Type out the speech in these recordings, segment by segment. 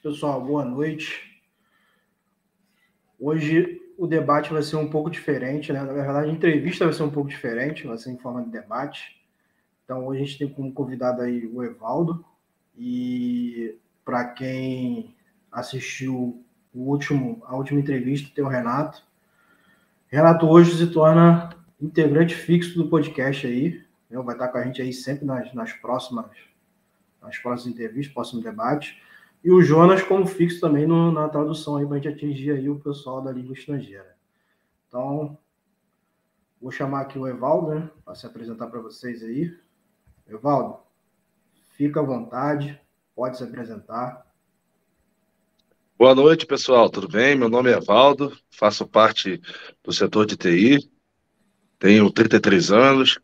Pessoal, boa noite. Hoje o debate vai ser um pouco diferente, né? Na verdade, a entrevista vai ser um pouco diferente, vai ser em forma de debate. Então, hoje a gente tem como convidado aí o Evaldo. E para quem assistiu a última entrevista, tem o Renato. Renato hoje se torna integrante fixo do podcast aí. Vai estar com a gente aí sempre nas próximas entrevistas, próximo debate. E o Jonas como fixo também na tradução aí, para a gente atingir aí o pessoal da língua estrangeira. Então, vou chamar aqui o Evaldo, né, para se apresentar para vocês aí. Evaldo, fica à vontade, pode se apresentar. Boa noite, pessoal, tudo bem? Meu nome é Evaldo, faço parte do setor de TI, tenho 33 anos,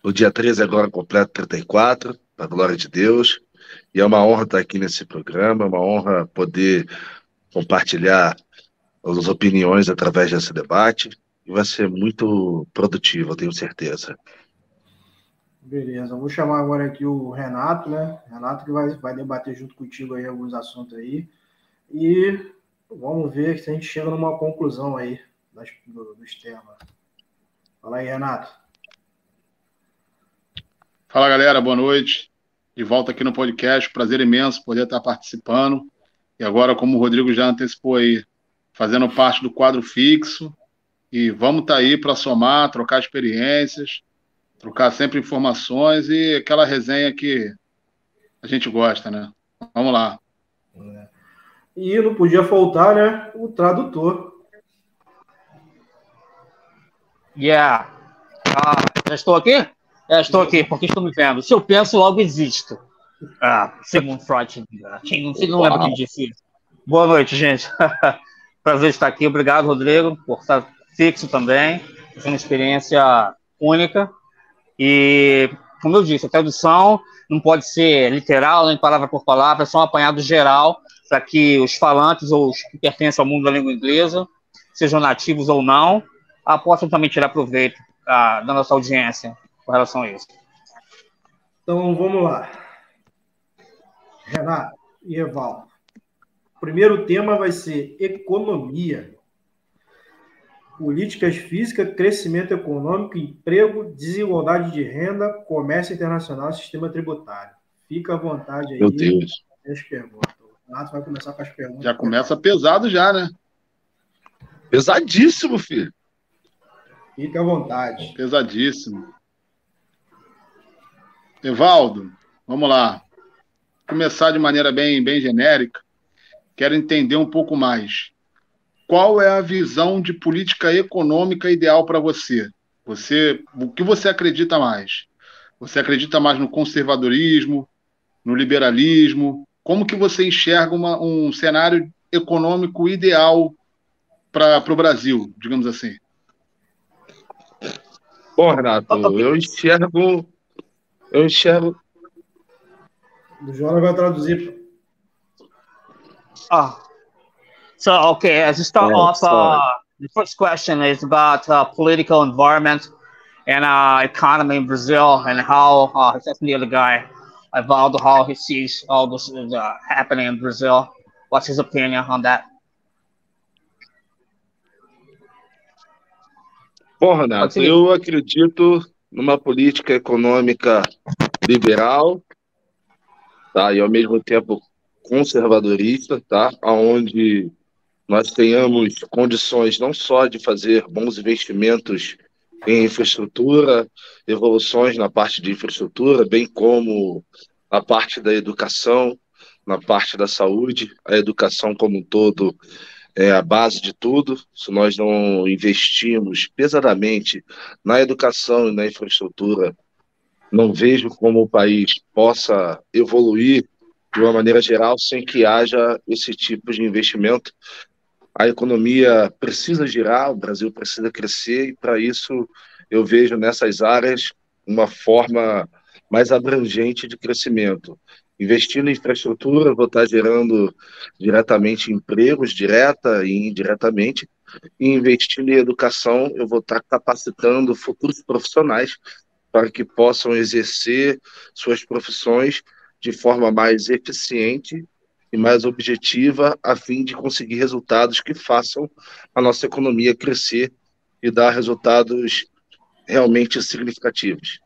no dia 13 agora completo 34, para a glória de Deus, e é uma honra estar aqui nesse programa, é uma honra poder compartilhar as opiniões através desse debate, e vai ser muito produtivo, eu tenho certeza. Beleza, eu vou chamar agora aqui o Renato, né? Renato que vai debater junto contigo aí alguns assuntos aí. E vamos ver se a gente chega numa conclusão aí dos temas. Fala aí, Renato. Fala, galera, boa noite. De volta aqui no podcast, prazer imenso poder estar participando. E agora, como o Rodrigo já antecipou aí, fazendo parte do quadro fixo. E vamos estar aí para somar, trocar experiências, trocar sempre informações e aquela resenha que a gente gosta, né? Vamos lá. E não podia faltar, né, o tradutor. Já estou aqui? Estou aqui, porque estou me vendo. Se eu penso, logo existo. Sigmund Freud. Quem não lembra quem disse isso? Boa noite, gente. Prazer estar aqui. Obrigado, Rodrigo, por estar fixo também. Foi uma experiência única. E, como eu disse, a tradução não pode ser literal, nem palavra por palavra, é só um apanhado geral para que os falantes ou os que pertencem ao mundo da língua inglesa, sejam nativos ou não, possam também tirar proveito da nossa audiência com relação a isso. Então, vamos lá. Renato e Evaldo. O primeiro tema vai ser economia. Políticas físicas, crescimento econômico, emprego, desigualdade de renda, comércio internacional, sistema tributário. Fica à vontade aí. Meu Deus. As perguntas. O Renato vai começar com as perguntas. Já começa pesado já, né? Pesadíssimo, filho. Fica à vontade. Pesadíssimo. Evaldo, vamos lá. Começar de maneira bem genérica. Quero entender um pouco mais. Qual é a visão de política econômica ideal para você? O que você acredita mais? Você acredita mais no conservadorismo, no liberalismo? Como que você enxerga um cenário econômico ideal para o Brasil, digamos assim? Bom, Renato, eu enxergo... O Jonas vai traduzir. As you start off, the first question is about political environment and economy in Brazil and how that's the other guy, Evaldo, how he sees all this happening in Brazil. What's his opinion on that? Bom, Renato, eu acredito numa política econômica liberal, tá? E ao mesmo tempo conservadorista, tá? Onde nós tenhamos condições não só de fazer bons investimentos em infraestrutura, evoluções na parte de infraestrutura, bem como na parte da educação, na parte da saúde. A educação como um todo é a base de tudo. Se nós não investirmos pesadamente na educação e na infraestrutura, não vejo como o país possa evoluir de uma maneira geral sem que haja esse tipo de investimento. A economia precisa girar, o Brasil precisa crescer, e para isso eu vejo nessas áreas uma forma mais abrangente de crescimento. Investindo em infraestrutura, vou estar gerando diretamente empregos, direta e indiretamente, e investindo em educação, eu vou estar capacitando futuros profissionais para que possam exercer suas profissões de forma mais eficiente e mais objetiva, a fim de conseguir resultados que façam a nossa economia crescer e dar resultados realmente significativos.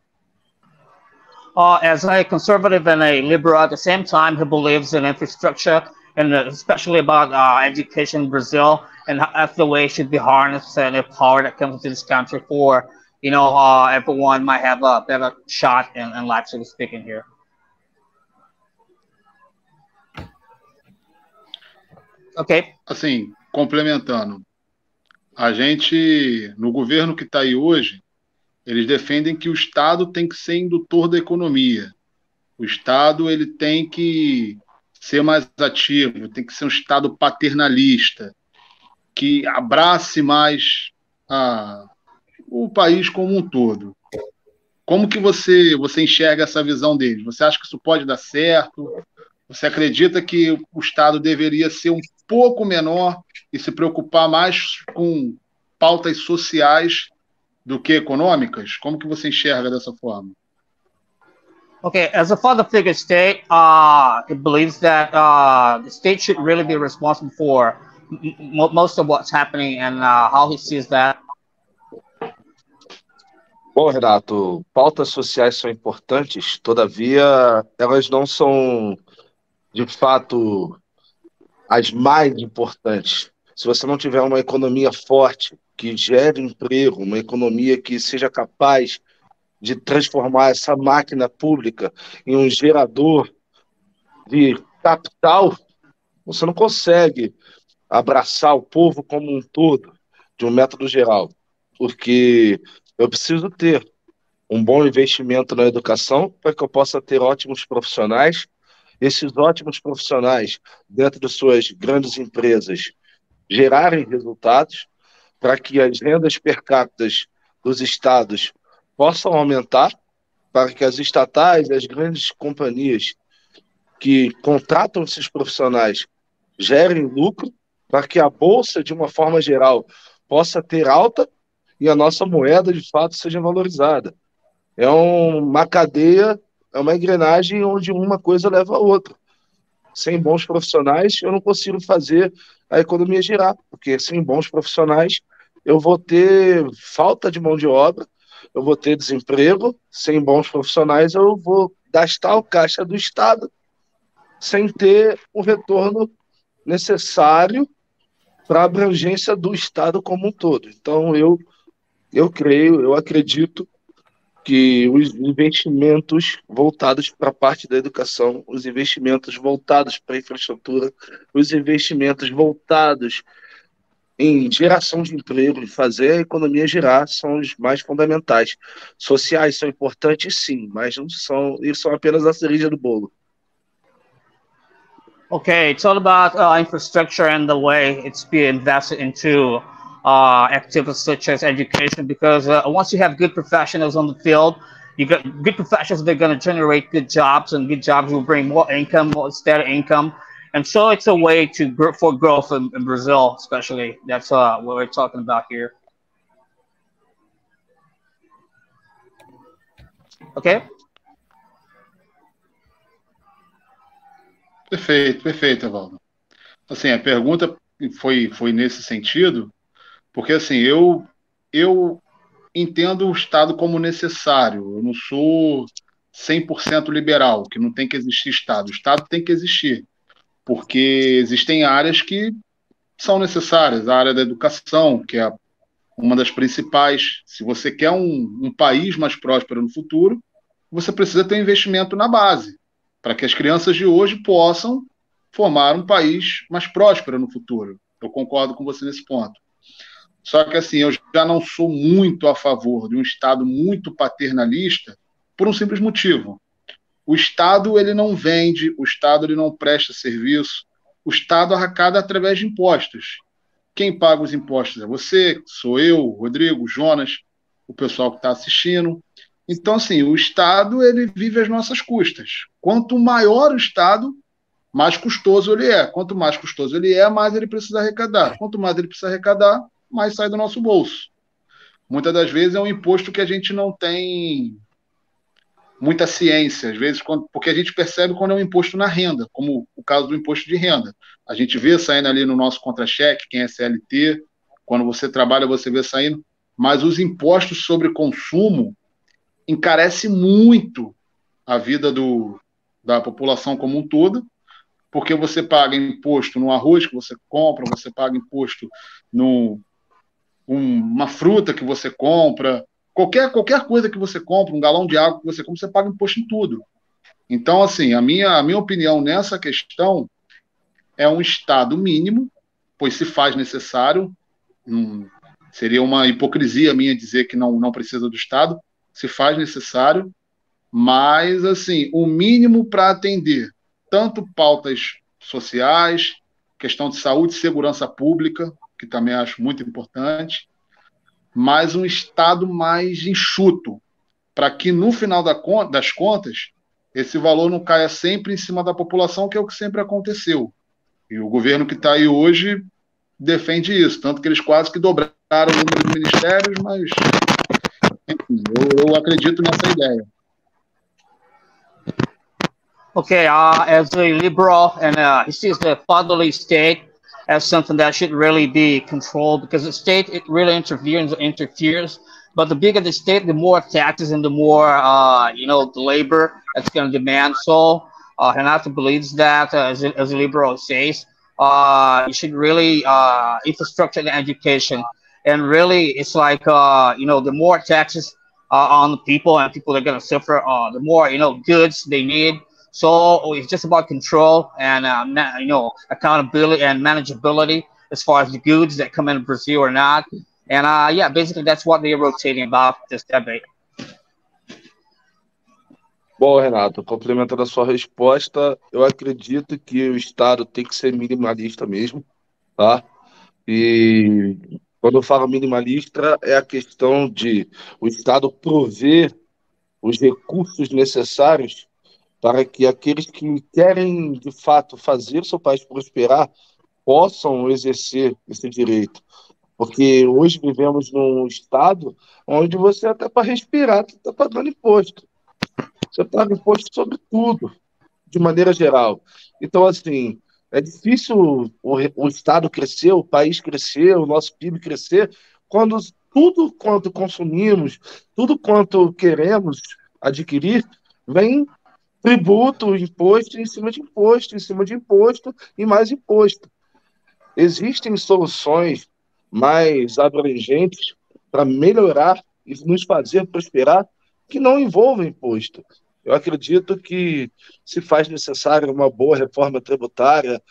As a conservative and a liberal at the same time, who believes in infrastructure and especially about education in Brazil and how the way it should be harnessed and the power that comes into this country for, everyone might have a better shot in life, so to speak, in here. Ok. Assim, complementando, a gente, no governo que está aí hoje, eles defendem que o Estado tem que ser indutor da economia. O Estado ele tem que ser mais ativo, tem que ser um Estado paternalista, que abrace mais o país como um todo. Como que você enxerga essa visão deles? Você acha que isso pode dar certo? Você acredita que o Estado deveria ser um pouco menor e se preocupar mais com pautas sociais do que econômicas? Como que você enxerga dessa forma? Okay, as a father figure state, it believes that the state should really be responsible for most of what's happening and how he sees that. Bom, Renato, pautas sociais são importantes, todavia elas não são, de fato, as mais importantes. Se você não tiver uma economia forte, que gere emprego, uma economia que seja capaz de transformar essa máquina pública em um gerador de capital, você não consegue abraçar o povo como um todo, de um método geral, porque eu preciso ter um bom investimento na educação para que eu possa ter ótimos profissionais. Esses ótimos profissionais, dentro de suas grandes empresas, gerarem resultados para que as rendas per capita dos estados possam aumentar, para que as estatais, as grandes companhias que contratam esses profissionais gerem lucro, para que a bolsa, de uma forma geral, possa ter alta e a nossa moeda, de fato, seja valorizada. É uma cadeia, é uma engrenagem onde uma coisa leva a outra. Sem bons profissionais, eu não consigo fazer a economia girar, porque sem bons profissionais, eu vou ter falta de mão de obra, eu vou ter desemprego, sem bons profissionais, eu vou gastar o caixa do Estado sem ter o retorno necessário para a abrangência do Estado como um todo. Então, eu acredito que os investimentos voltados para a parte da educação, os investimentos voltados para a infraestrutura, os investimentos voltados em geração de emprego, em fazer a economia girar, são os mais fundamentais. Sociais são importantes, sim, mas não são, eles são apenas a cereja do bolo. Okay, it's all about infrastructure and the way it's being invested into activities such as education, because once you have good professionals on the field, you got good professionals that are going to generate good jobs, and good jobs will bring more income, more steady income. And so it's a way for growth in Brazil, especially. That's what we're talking about here. Okay? Perfeito, Evaldo. Assim, a pergunta foi nesse sentido, porque assim, eu entendo o Estado como necessário. Eu não sou 100% liberal, que não tem que existir Estado. O Estado tem que existir, porque existem áreas que são necessárias. A área da educação, que é uma das principais. Se você quer um país mais próspero no futuro, você precisa ter um investimento na base, para que as crianças de hoje possam formar um país mais próspero no futuro. Eu concordo com você nesse ponto. Só que assim, eu já não sou muito a favor de um Estado muito paternalista por um simples motivo. O Estado ele não vende, o Estado ele não presta serviço, o Estado arrecada através de impostos. Quem paga os impostos é você, sou eu, Rodrigo, Jonas, o pessoal que está assistindo. Então, assim, o Estado ele vive às nossas custas. Quanto maior o Estado, mais custoso ele é. Quanto mais custoso ele é, mais ele precisa arrecadar. Quanto mais ele precisa arrecadar, mais sai do nosso bolso. Muitas das vezes é um imposto que a gente não tem muita ciência, às vezes, porque a gente percebe quando é um imposto na renda, como o caso do imposto de renda. A gente vê saindo ali no nosso contra-cheque, quem é CLT, quando você trabalha, você vê saindo, mas os impostos sobre consumo encarece muito a vida da população como um todo, porque você paga imposto no arroz que você compra, você paga imposto uma fruta que você compra, qualquer coisa que você compra, um galão de água que você compra, você paga imposto em tudo. Então, assim, a minha opinião nessa questão é um Estado mínimo, pois se faz necessário, seria uma hipocrisia minha dizer que não precisa do Estado, se faz necessário, mas, assim, o mínimo para atender tanto pautas sociais, questão de saúde e segurança pública, que também acho muito importante, mas um Estado mais enxuto, para que, no final das contas, esse valor não caia sempre em cima da população, que é o que sempre aconteceu. E o governo que está aí hoje defende isso, tanto que eles quase que dobraram o número de ministérios, mas, enfim, eu acredito nessa ideia. Okay, as a liberal, and he sees the fatherly state as something that should really be controlled, because the state, it really interferes. But the bigger the state, the more taxes and the more the labor that's going to demand. So Renato believes that, as a liberal says, you should really infrastructure and education, and really it's like the more taxes on the people, and people are going to suffer, the more goods they need. So it's just about control and accountability and manageability as far as the goods that come in Brazil or not. And basically that's what they're rotating about this debate. Bom, Renato, complementando a sua resposta, eu acredito que o Estado tem que ser minimalista mesmo, tá? E quando eu falo minimalista, é a questão de o Estado prover os recursos necessários para que aqueles que querem, de fato, fazer o seu país prosperar possam exercer esse direito. Porque hoje vivemos num estado onde você, até para respirar, está pagando imposto. Você paga imposto sobre tudo, de maneira geral. Então, assim, é difícil o Estado crescer, o país crescer, o nosso PIB crescer, quando tudo quanto consumimos, tudo quanto queremos adquirir, vem tributo, imposto em cima de imposto, em cima de imposto e mais imposto. Existem soluções mais abrangentes para melhorar e nos fazer prosperar que não envolvem imposto. Eu acredito que se faz necessária uma boa reforma tributária,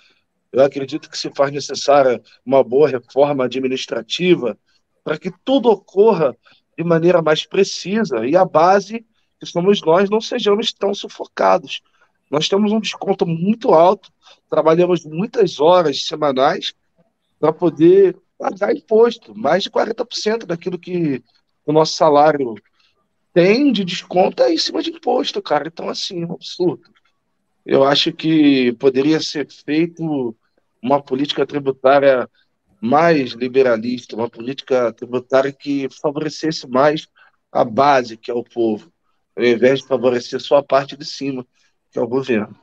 eu acredito que se faz necessária uma boa reforma administrativa para que tudo ocorra de maneira mais precisa e a base que somos nós não sejamos tão sufocados. Nós temos um desconto muito alto, trabalhamos muitas horas semanais para poder pagar imposto, mais de 40% daquilo que o nosso salário tem de desconto é em cima de imposto, cara. Então, assim, é um absurdo. Eu acho que poderia ser feito uma política tributária mais liberalista, uma política tributária que favorecesse mais a base, que é o povo, ao invés de favorecer só a parte de cima, que é o governo.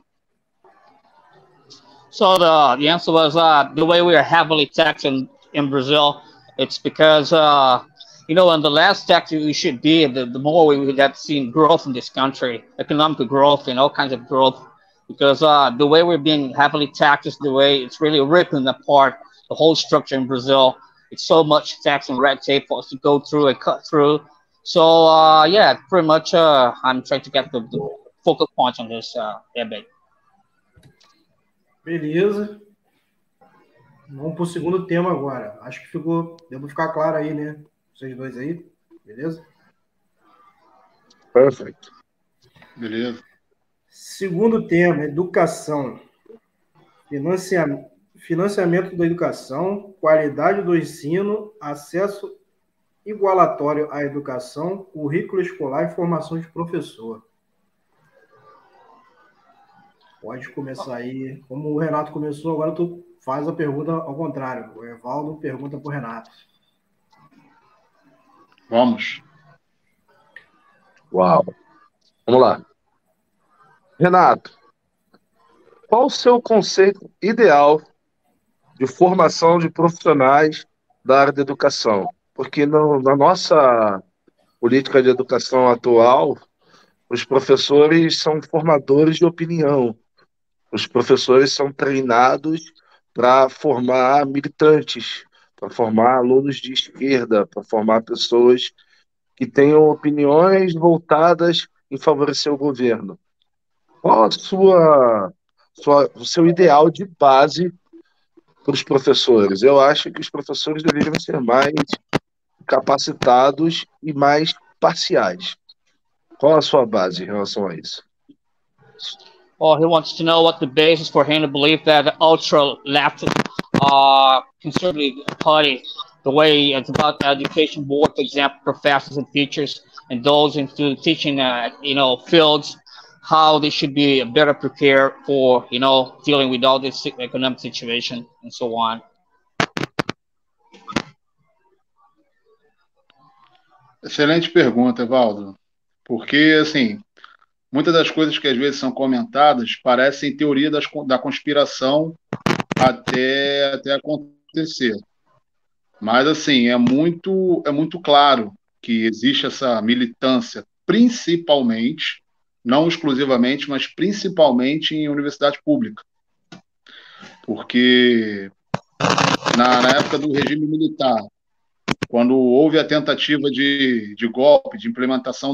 So the answer was the way we are heavily taxed in Brazil, it's because in the last tax we should be, the more we have seen growth in this country, economic growth and all kinds of growth, because the way we're being heavily taxed is the way it's really ripping apart the whole structure in Brazil. It's so much tax and red tape for us to go through and cut through. So pretty much I'm trying to get the focal point on this debate. Beleza. Vamos para o segundo tema agora. Acho que deu ficar claro aí, né? Vocês dois aí, beleza? Perfeito. Beleza. Segundo tema, educação. Financiamento da educação, qualidade do ensino, acesso igualatório à educação, currículo escolar e formação de professor. Pode começar aí. Como o Renato começou, agora tu faz a pergunta ao contrário. O Evaldo pergunta para o Renato. Vamos. Uau. Vamos lá. Renato, qual o seu conceito ideal de formação de profissionais da área da educação? Porque na nossa política de educação atual, os professores são formadores de opinião. Os professores são treinados para formar militantes, para formar alunos de esquerda, para formar pessoas que tenham opiniões voltadas em favorecer o governo. Qual o seu ideal de base para os professores? Eu acho que os professores deveriam ser mais capacitados e mais parciais. Qual a sua base em relação a isso? Oh, he wants to know what the basis for him to believe that the ultra-left conservative party, the way it's about the education board, for example, professors and teachers, and those into teaching, fields, how they should be better prepared for, dealing with all this economic situation and so on. Excelente pergunta, Evaldo. Porque, assim, muitas das coisas que às vezes são comentadas parecem teoria da conspiração até acontecer. Mas, assim, é muito claro que existe essa militância, principalmente, não exclusivamente, mas principalmente em universidade pública. Porque na época do regime militar, quando houve a tentativa de golpe, de implementação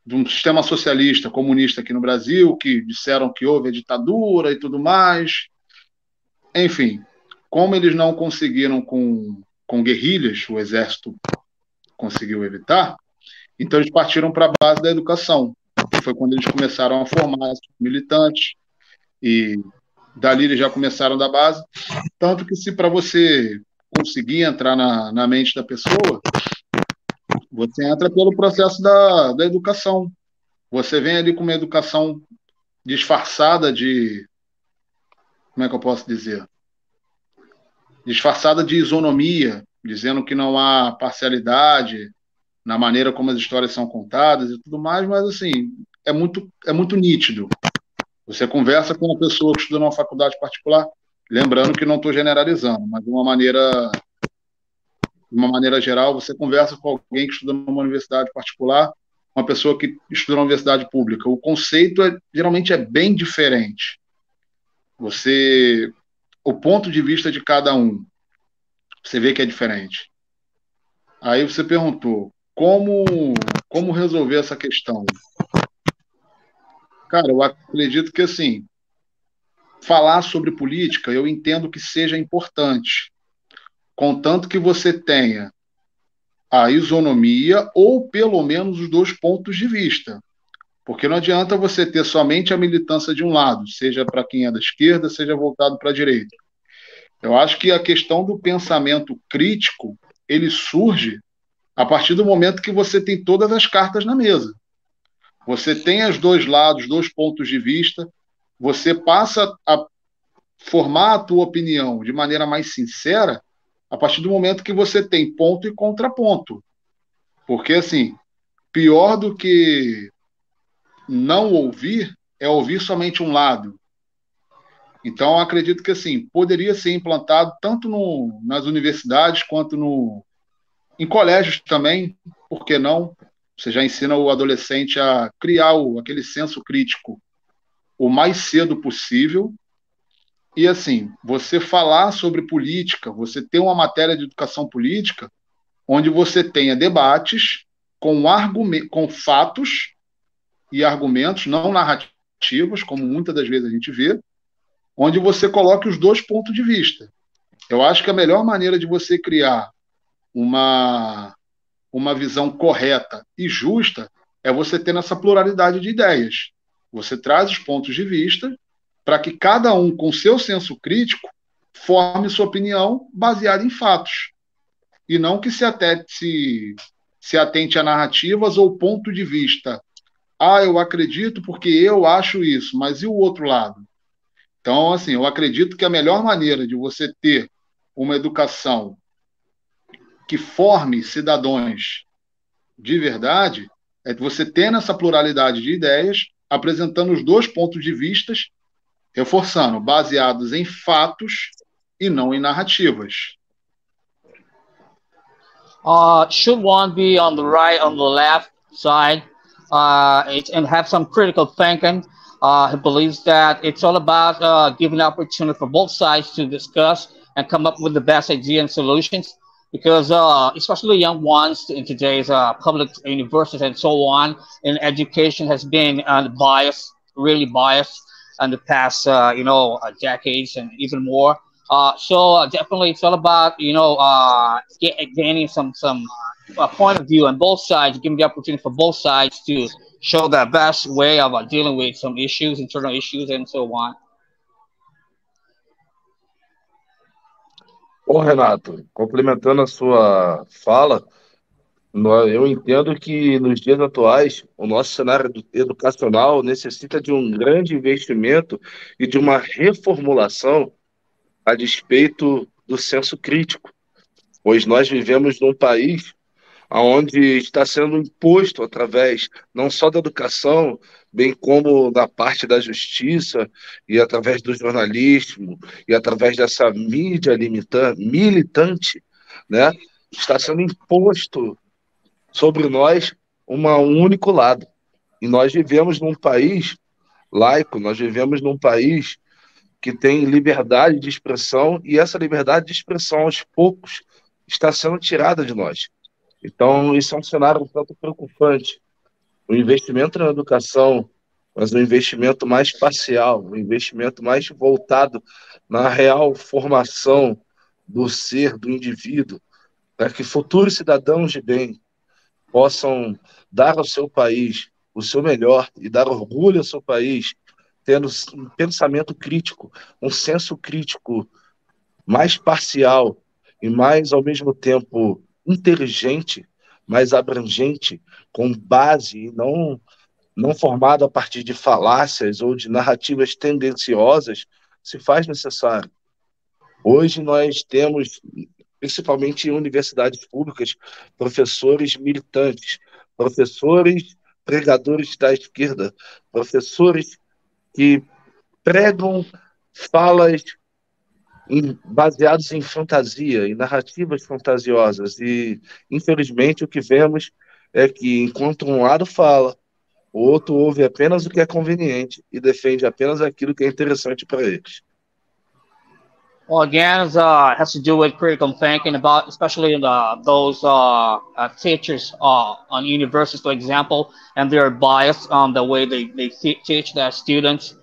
de um sistema socialista, comunista aqui no Brasil, que disseram que houve a ditadura e tudo mais. Enfim, como eles não conseguiram com guerrilhas, o exército conseguiu evitar, então eles partiram para a base da educação, que foi quando eles começaram a formar militantes, e dali eles já começaram da base, tanto que se para você conseguir entrar na mente da pessoa, você entra pelo processo da educação. Você vem ali com uma educação disfarçada de... Como é que eu posso dizer? Disfarçada de isonomia, dizendo que não há parcialidade na maneira como as histórias são contadas e tudo mais, mas, assim, é muito nítido. Você conversa com uma pessoa que estuda numa faculdade particular, lembrando que não estou generalizando, mas de uma maneira geral, você conversa com alguém que estuda numa universidade particular, uma pessoa que estuda na universidade pública. O conceito geralmente é bem diferente. O ponto de vista de cada um, você vê que é diferente. Aí você perguntou, como resolver essa questão? Cara, eu acredito que, assim, falar sobre política, eu entendo que seja importante, contanto que você tenha a isonomia ou, pelo menos, os dois pontos de vista. Porque não adianta você ter somente a militância de um lado, seja para quem é da esquerda, seja voltado para a direita. Eu acho que a questão do pensamento crítico, ele surge a partir do momento que você tem todas as cartas na mesa. Você tem os dois lados, dois pontos de vista, você passa a formar a tua opinião de maneira mais sincera a partir do momento que você tem ponto e contraponto. Porque, assim, pior do que não ouvir é ouvir somente um lado. Então, acredito que, assim, poderia ser implantado tanto nas universidades quanto em colégios também, por que não? Você já ensina o adolescente a criar aquele senso crítico o mais cedo possível. E, assim, você falar sobre política, você ter uma matéria de educação política onde você tenha debates com fatos e argumentos, não narrativas, como muitas das vezes a gente vê, onde você coloque os dois pontos de vista. Eu acho que a melhor maneira de você criar uma visão correta e justa é você ter essa pluralidade de ideias. Você traz os pontos de vista para que cada um, com seu senso crítico, forme sua opinião baseada em fatos. E não que se atente a narrativas ou ponto de vista. Eu acredito porque eu acho isso, mas e o outro lado? Então, assim, eu acredito que a melhor maneira de você ter uma educação que forme cidadãos de verdade É você tendo essa pluralidade de ideias, apresentando os dois pontos de vista, reforçando, baseados em fatos e não em narrativas. Should one be on the right, on the left side, and have some critical thinking? He believes that it's all about giving opportunity for both sides to discuss and come up with the best idea and solutions. Because especially young ones in today's public universities and so on, and education has been biased, really biased, in the past, decades and even more. So definitely, it's all about gaining some point of view on both sides, giving the opportunity for both sides to show the best way of dealing with some issues, internal issues, and so on. Bom, Renato, complementando a sua fala, eu entendo que nos dias atuais o nosso cenário educacional necessita de um grande investimento e de uma reformulação a despeito do senso crítico, pois nós vivemos num país onde está sendo imposto através não só da educação, bem como da parte da justiça e através do jornalismo e através dessa mídia militante, né? Está sendo imposto sobre nós um único lado. E nós vivemos num país laico, nós vivemos num país que tem liberdade de expressão, e essa liberdade de expressão, aos poucos, está sendo tirada de nós. Então, isso é um cenário um tanto preocupante. O investimento na educação, mas um investimento mais parcial, um investimento mais voltado na real formação do ser, do indivíduo, para que futuros cidadãos de bem possam dar ao seu país o seu melhor e dar orgulho ao seu país, tendo um pensamento crítico, um senso crítico mais parcial e mais, ao mesmo tempo, inteligente, mais abrangente, com base e não formado a partir de falácias ou de narrativas tendenciosas, se faz necessário. Hoje nós temos, principalmente em universidades públicas, professores militantes, professores pregadores da esquerda, professores que pregam falas baseados em fantasia, em narrativas fantasiosas. E, infelizmente, o que vemos é que, enquanto um lado fala, o outro ouve apenas o que é conveniente e defende apenas aquilo que é interessante para eles. Well, again, it has to do with critical thinking about, especially those teachers on universities, for example, and they're biased on the way they teach their students.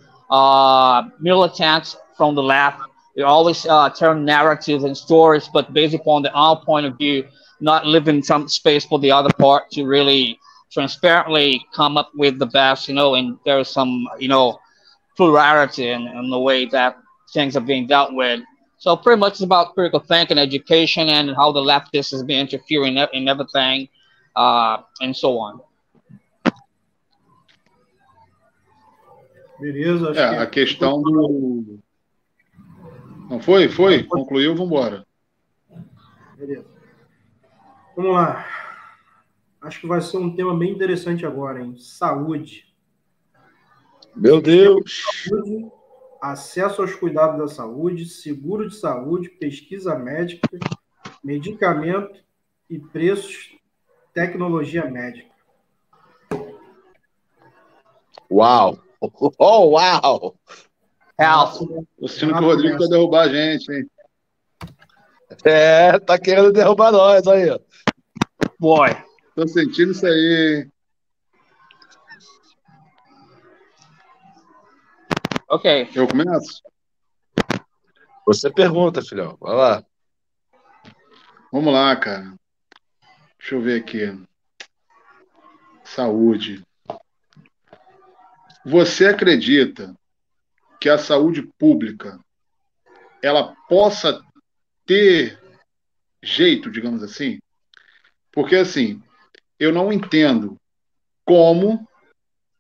Militants from the left, they always turn narratives and stories, but based upon their own point of view, not leaving some space for the other part to really transparently come up with the best, and there's some, plurality in the way that things are being dealt with. So pretty much it's about critical thinking, education, and how the leftists has been interfering in everything, and so on. Beleza, acho a questão do... Não foi? Foi? Concluiu, vamos embora. Beleza. Vamos lá. Acho que vai ser um tema bem interessante agora, hein? Saúde. Meu Deus! Saúde, acesso aos cuidados da saúde, seguro de saúde, pesquisa médica, medicamento e preços, tecnologia médica. Uau! Oh, uau! Tô sentindo que o Rodrigo vai derrubar a gente, hein? Tá querendo derrubar nós, aí, ó. Boy. Tô sentindo isso aí. Ok. Eu começo? Você pergunta, filhão. Vai lá. Vamos lá, cara. Deixa eu ver aqui. Saúde. Você acredita que a saúde pública ela possa ter jeito, digamos assim? Porque, assim, eu não entendo como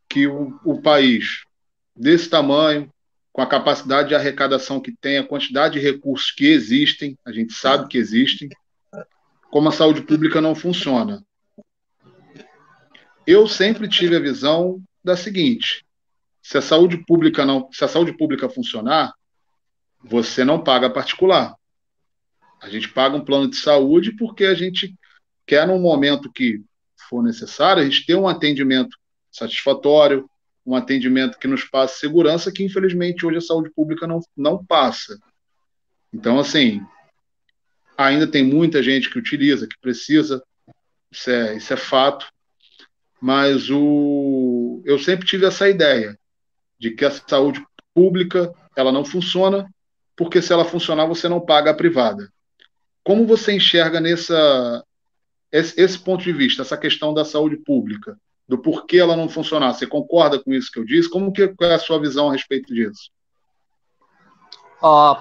que o país desse tamanho, com a capacidade de arrecadação que tem, a quantidade de recursos que existem, a gente sabe que existem, como a saúde pública não funciona. Eu sempre tive a visão da seguinte: se a saúde pública funcionar, você não paga particular. A gente paga um plano de saúde porque a gente quer, num momento que for necessário, a gente ter um atendimento satisfatório, um atendimento que nos passe segurança, que infelizmente hoje a saúde pública não passa. Então, assim, ainda tem muita gente que utiliza, que precisa, isso é fato, mas eu sempre tive essa ideia de que a saúde pública ela não funciona, porque se ela funcionar, você não paga a privada. Como você enxerga esse ponto de vista, essa questão da saúde pública, do porquê ela não funcionar? Você concorda com isso que eu disse? Qual é a sua visão a respeito disso?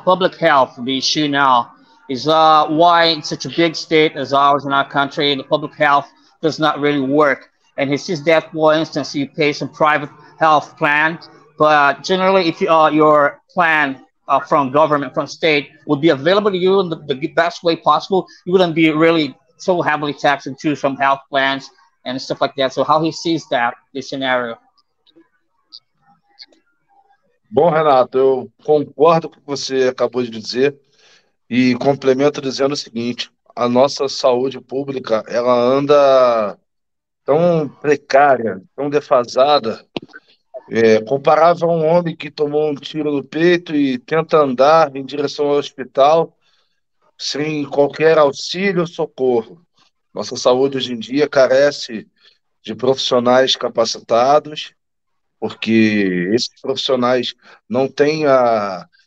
Public health, the issue now, is why in such a big state as ours in our country, the public health does not really work. And he sees that, for instance, you pay some private health plan, but generally, if your plan from government, from state, would be available to you in the best way possible, you wouldn't be really so heavily taxed into some health plans and stuff like that. So how he sees that, this scenario? Bom, Renato, eu concordo com o que você acabou de dizer e complemento dizendo o seguinte: a nossa saúde pública ela anda tão precária, tão defasada, comparável a um homem que tomou um tiro no peito e tenta andar em direção ao hospital sem qualquer auxílio ou socorro. Nossa saúde hoje em dia carece de profissionais capacitados, porque esses profissionais não têm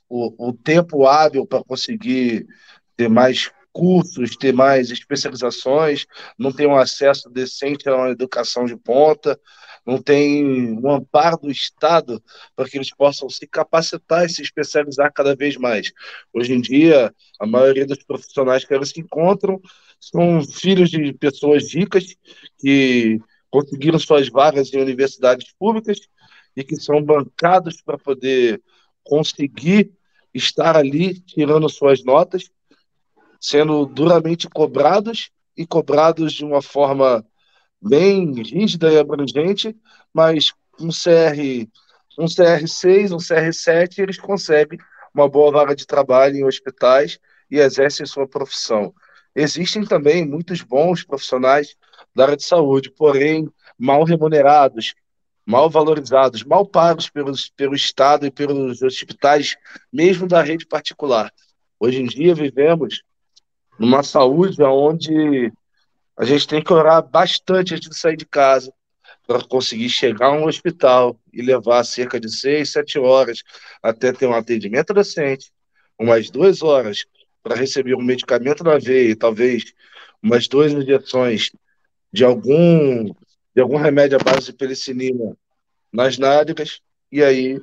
o tempo hábil para conseguir ter mais cursos, ter mais especializações, não têm um acesso decente a uma educação de ponta, não tem um amparo do Estado para que eles possam se capacitar e se especializar cada vez mais. Hoje em dia, a maioria dos profissionais que eles se encontram são filhos de pessoas ricas que conseguiram suas vagas em universidades públicas e que são bancados para poder conseguir estar ali tirando suas notas, sendo duramente cobrados e cobrados de uma forma bem rígida e abrangente, mas um CR6, um CR7, eles conseguem uma boa vaga de trabalho em hospitais e exercem sua profissão. Existem também muitos bons profissionais da área de saúde, porém mal remunerados, mal valorizados, mal pagos pelo Estado e pelos hospitais, mesmo da rede particular. Hoje em dia vivemos numa saúde onde a gente tem que orar bastante antes de sair de casa para conseguir chegar a um hospital e levar cerca de 6, 7 horas até ter um atendimento decente, umas 2 horas para receber um medicamento na veia e talvez umas 2 injeções de algum remédio à base de penicilina nas nádegas e aí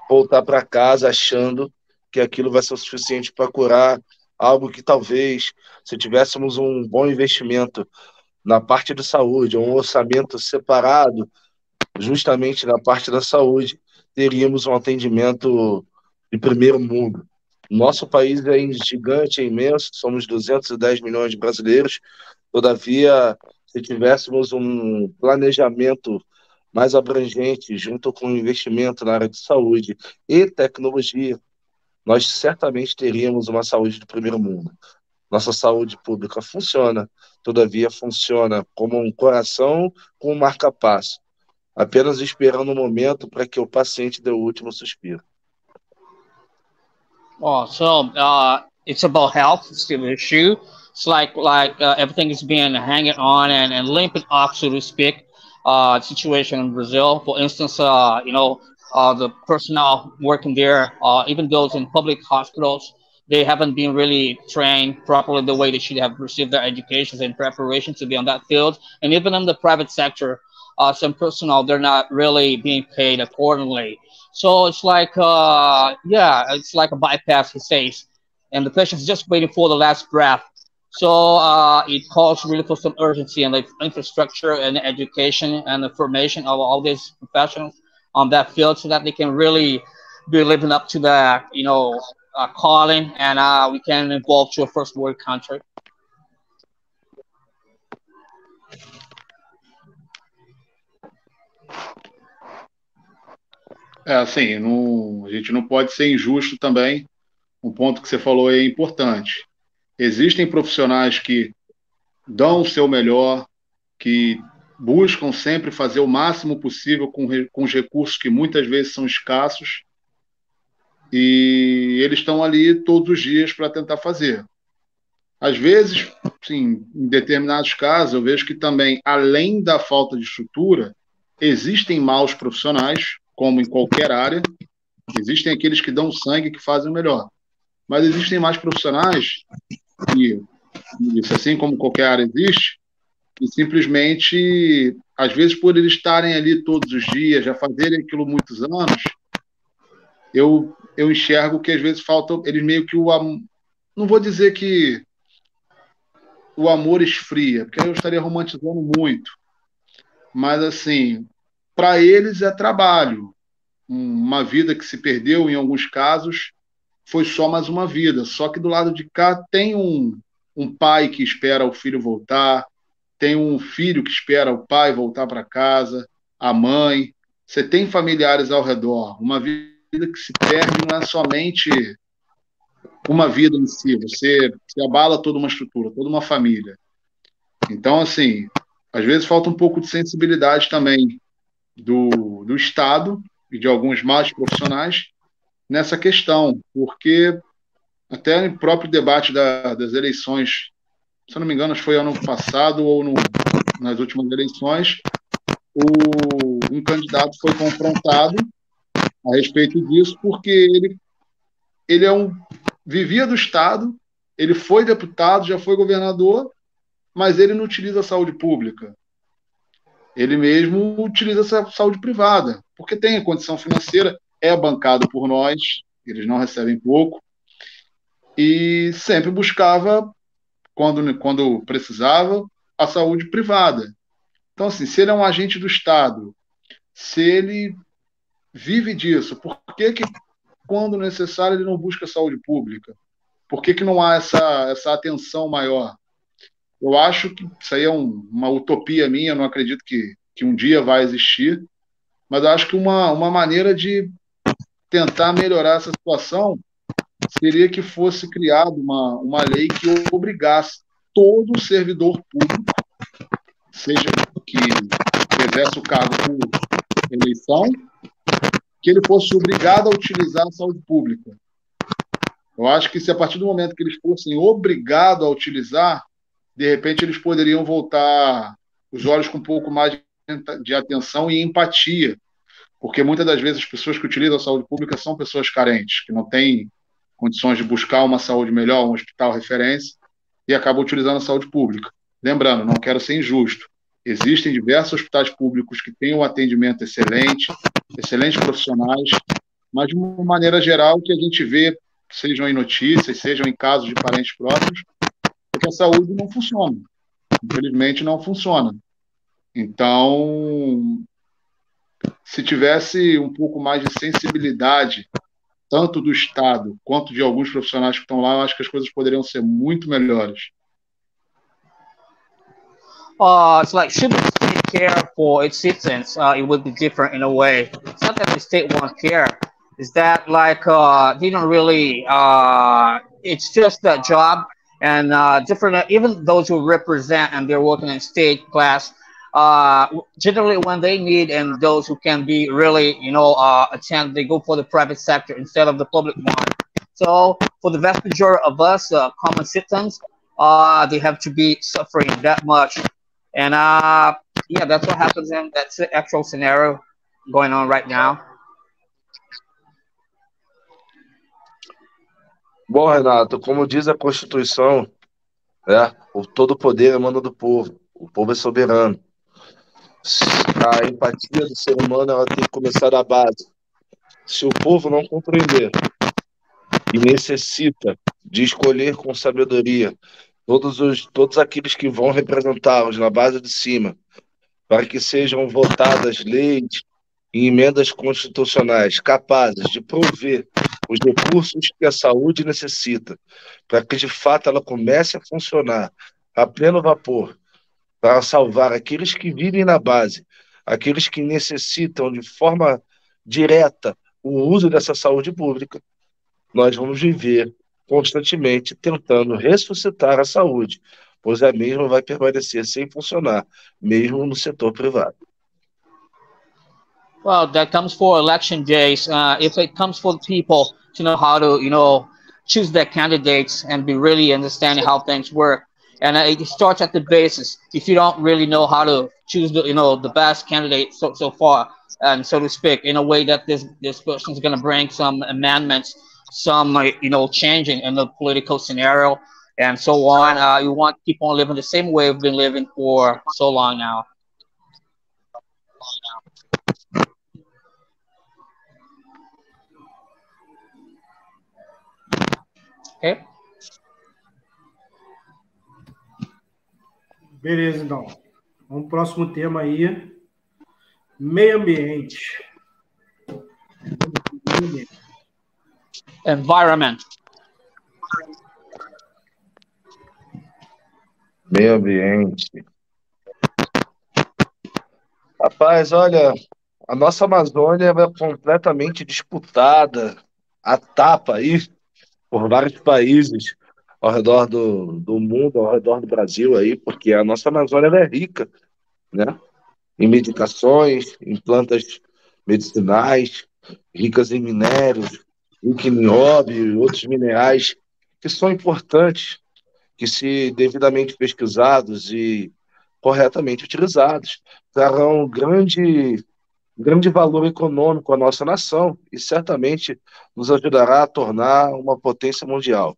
voltar para casa achando que aquilo vai ser o suficiente para curar algo que talvez, se tivéssemos um bom investimento na parte de saúde, um orçamento separado justamente na parte da saúde, teríamos um atendimento de primeiro mundo. Nosso país é gigante, é imenso, somos 210 milhões de brasileiros, todavia, se tivéssemos um planejamento mais abrangente, junto com o investimento na área de saúde e tecnologia, nós certamente teríamos uma saúde do primeiro mundo. Nossa saúde pública funciona, todavia funciona como um coração com um marca-passo, apenas esperando um momento para que o paciente dê o último suspiro. Oh, so it's about health, it's still an issue. It's like everything is being hanging on and limping off, so to speak. Situation in Brazil, for instance, the personnel working there, even those in public hospitals, they haven't been really trained properly the way they should have received their educations and preparation to be on that field. And even in the private sector, some personnel, they're not really being paid accordingly. So it's like, it's like a bypass, he says. And the patient's just waiting for the last breath. So it calls really for some urgency and like infrastructure and education and the formation of all these professionals on that field so that they can really be living up to the, calling and we can evolve to a first world country. Assim, a gente não pode ser injusto também. Um ponto que você falou aí é importante. Existem profissionais que dão o seu melhor, que buscam sempre fazer o máximo possível com os recursos que muitas vezes são escassos, e eles estão ali todos os dias para tentar fazer. Às vezes, sim, em determinados casos, eu vejo que também, além da falta de estrutura, existem maus profissionais, como em qualquer área, existem aqueles que dão sangue, que fazem o melhor. Mas existem mais profissionais, e isso assim como qualquer área existe, e simplesmente, às vezes, por eles estarem ali todos os dias, já fazerem aquilo muitos anos, eu enxergo que às vezes falta, eles meio que não vou dizer que o amor esfria, porque eu estaria romantizando muito, mas assim, para eles é trabalho. Uma vida que se perdeu em alguns casos foi só mais uma vida, só que do lado de cá tem um pai que espera o filho voltar, tem um filho que espera o pai voltar para casa, a mãe, você tem familiares ao redor. Uma vida que se perde não é somente uma vida em si, você abala toda uma estrutura, toda uma família. Então, assim, às vezes falta um pouco de sensibilidade também do Estado e de alguns mais profissionais nessa questão, porque até no próprio debate das eleições, se eu não me engano, acho que foi ano passado ou nas últimas eleições, um candidato foi confrontado a respeito disso, porque ele vivia do Estado, ele foi deputado, já foi governador, mas ele não utiliza a saúde pública. Ele mesmo utiliza essa saúde privada, porque tem a condição financeira, é bancado por nós, eles não recebem pouco, e sempre buscava, quando precisava, a saúde privada. Então, assim, se ele é um agente do Estado, se ele vive disso, por que quando necessário, ele não busca saúde pública? Por que não há essa atenção maior? Eu acho que isso aí é uma utopia minha, eu não acredito que um dia vai existir, mas eu acho que uma maneira de tentar melhorar essa situação seria que fosse criada uma lei que obrigasse todo servidor público, seja que exerce o cargo por eleição, que ele fosse obrigado a utilizar a saúde pública. Eu acho que se a partir do momento que eles fossem obrigados a utilizar, de repente eles poderiam voltar os olhos com um pouco mais de atenção e empatia, porque muitas das vezes as pessoas que utilizam a saúde pública são pessoas carentes, que não têm condições de buscar uma saúde melhor, um hospital referência, e acabam utilizando a saúde pública. Lembrando, não quero ser injusto, existem diversos hospitais públicos que têm um atendimento excelente, excelentes profissionais, mas de uma maneira geral, o que a gente vê, sejam em notícias, sejam em casos de parentes próximos, é que a saúde não funciona. Infelizmente, não funciona. Então, se tivesse um pouco mais de sensibilidade, tanto do Estado quanto de alguns profissionais que estão lá, eu acho que as coisas poderiam ser muito melhores. It's like should the state care for its citizens? It would be different in a way. It's not that the state won't care. Is that like they don't really? It's just that job, and different. Even those who represent and they're working in state class, generally when they need and those who can be really, attend, they go for the private sector instead of the public one. So for the vast majority of us, common citizens, they have to be suffering that much. And that's what happens, and that's the actual scenario going on right now. Bom, Renato, como diz a Constituição, todo o poder emana do povo. O povo é soberano. A empatia do ser humano ela tem que começar da base. Se o povo não compreender e necessita de escolher com sabedoria todos aqueles que vão representá-los na base de cima, para que sejam votadas leis e emendas constitucionais capazes de prover os recursos que a saúde necessita, para que de fato ela comece a funcionar a pleno vapor, para salvar aqueles que vivem na base, aqueles que necessitam de forma direta o uso dessa saúde pública, nós vamos viver constantemente tentando ressuscitar a saúde, pois a mesma vai permanecer sem funcionar, mesmo no setor privado. Well, that comes for election days. If it comes for people to know how to, choose their candidates and be really understanding how things work. And it starts at the basis. If you don't really know how to choose the best candidate so far, and so to speak, in a way that this person is going to bring some amendments, some changing in the political scenario, and so on. You want to keep on living the same way we've been living for so long now. Okay. Beleza, então. Vamos pro próximo tema aí. Meio ambiente. Environment. Meio ambiente. Rapaz, olha, a nossa Amazônia é completamente disputada, a tapa aí, por vários países ao redor do mundo, ao redor do Brasil aí, porque a nossa Amazônia ela é rica, né? Em medicações, em plantas medicinais, ricas em minérios, rica em nióbio e outros minerais que são importantes, que se devidamente pesquisados e corretamente utilizados, trarão grande valor econômico à nossa nação e certamente nos ajudará a tornar uma potência mundial.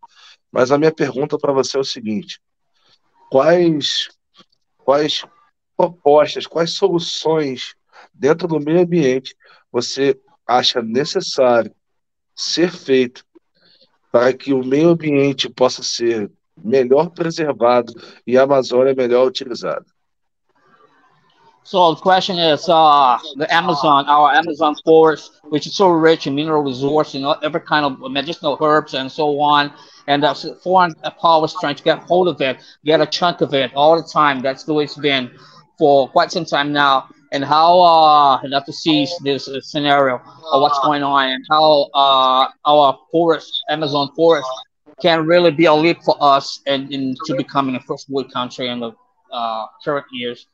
Mas a minha pergunta para você é o seguinte: quais propostas, quais soluções dentro do meio ambiente você acha necessário ser feito para que o meio ambiente possa ser melhor preservado e a Amazônia melhor utilizada? So the question is, the Amazon, our Amazon forest, which is so rich in mineral resource, every kind of medicinal herbs and so on, and foreign powers trying to get hold of it, get a chunk of it all the time. That's the way it's been for quite some time now. And how I'd have to see this scenario of what's going on and how our forest, Amazon forest, can really be a leap for us into becoming a first world country in the current years.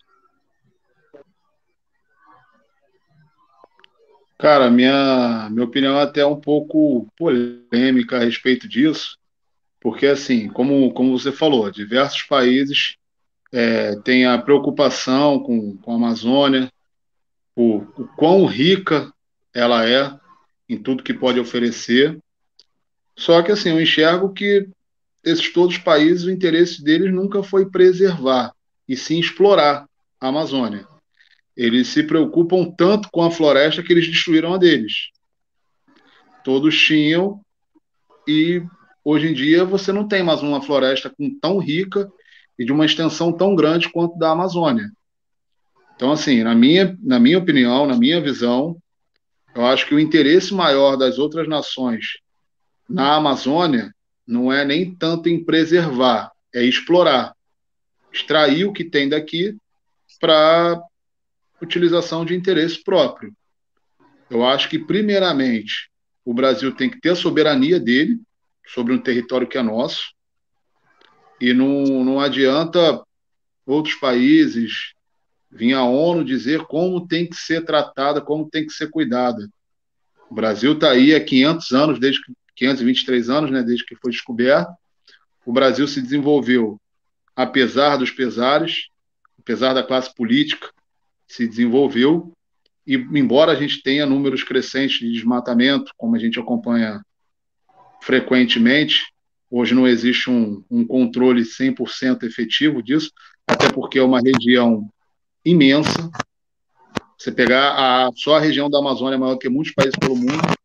Cara, minha opinião é até um pouco polêmica a respeito disso, porque, assim, como você falou, diversos países têm a preocupação com a Amazônia, o quão rica ela é em tudo que pode oferecer. Só que, assim, eu enxergo que todos os países, o interesse deles nunca foi preservar, e sim explorar a Amazônia. Eles se preocupam tanto com a floresta que eles destruíram a deles. Todos tinham, e hoje em dia você não tem mais uma floresta tão rica e de uma extensão tão grande quanto da Amazônia. Então, assim, na minha opinião, na minha visão, eu acho que o interesse maior das outras nações na Amazônia não é nem tanto em preservar, é explorar, extrair o que tem daqui para utilização de interesse próprio. Eu acho que, primeiramente, o Brasil tem que ter a soberania dele sobre um território que é nosso, e não adianta outros países vir a ONU dizer como tem que ser tratada, como tem que ser cuidada. O Brasil está aí há 500 anos, 523 anos, né, desde que foi descoberto. O Brasil se desenvolveu apesar dos pesares, apesar da classe política, se desenvolveu, e embora a gente tenha números crescentes de desmatamento, como a gente acompanha frequentemente, hoje não existe um controle 100% efetivo disso, até porque é uma região imensa. Você pegar só a região da Amazônia é maior que muitos países pelo mundo,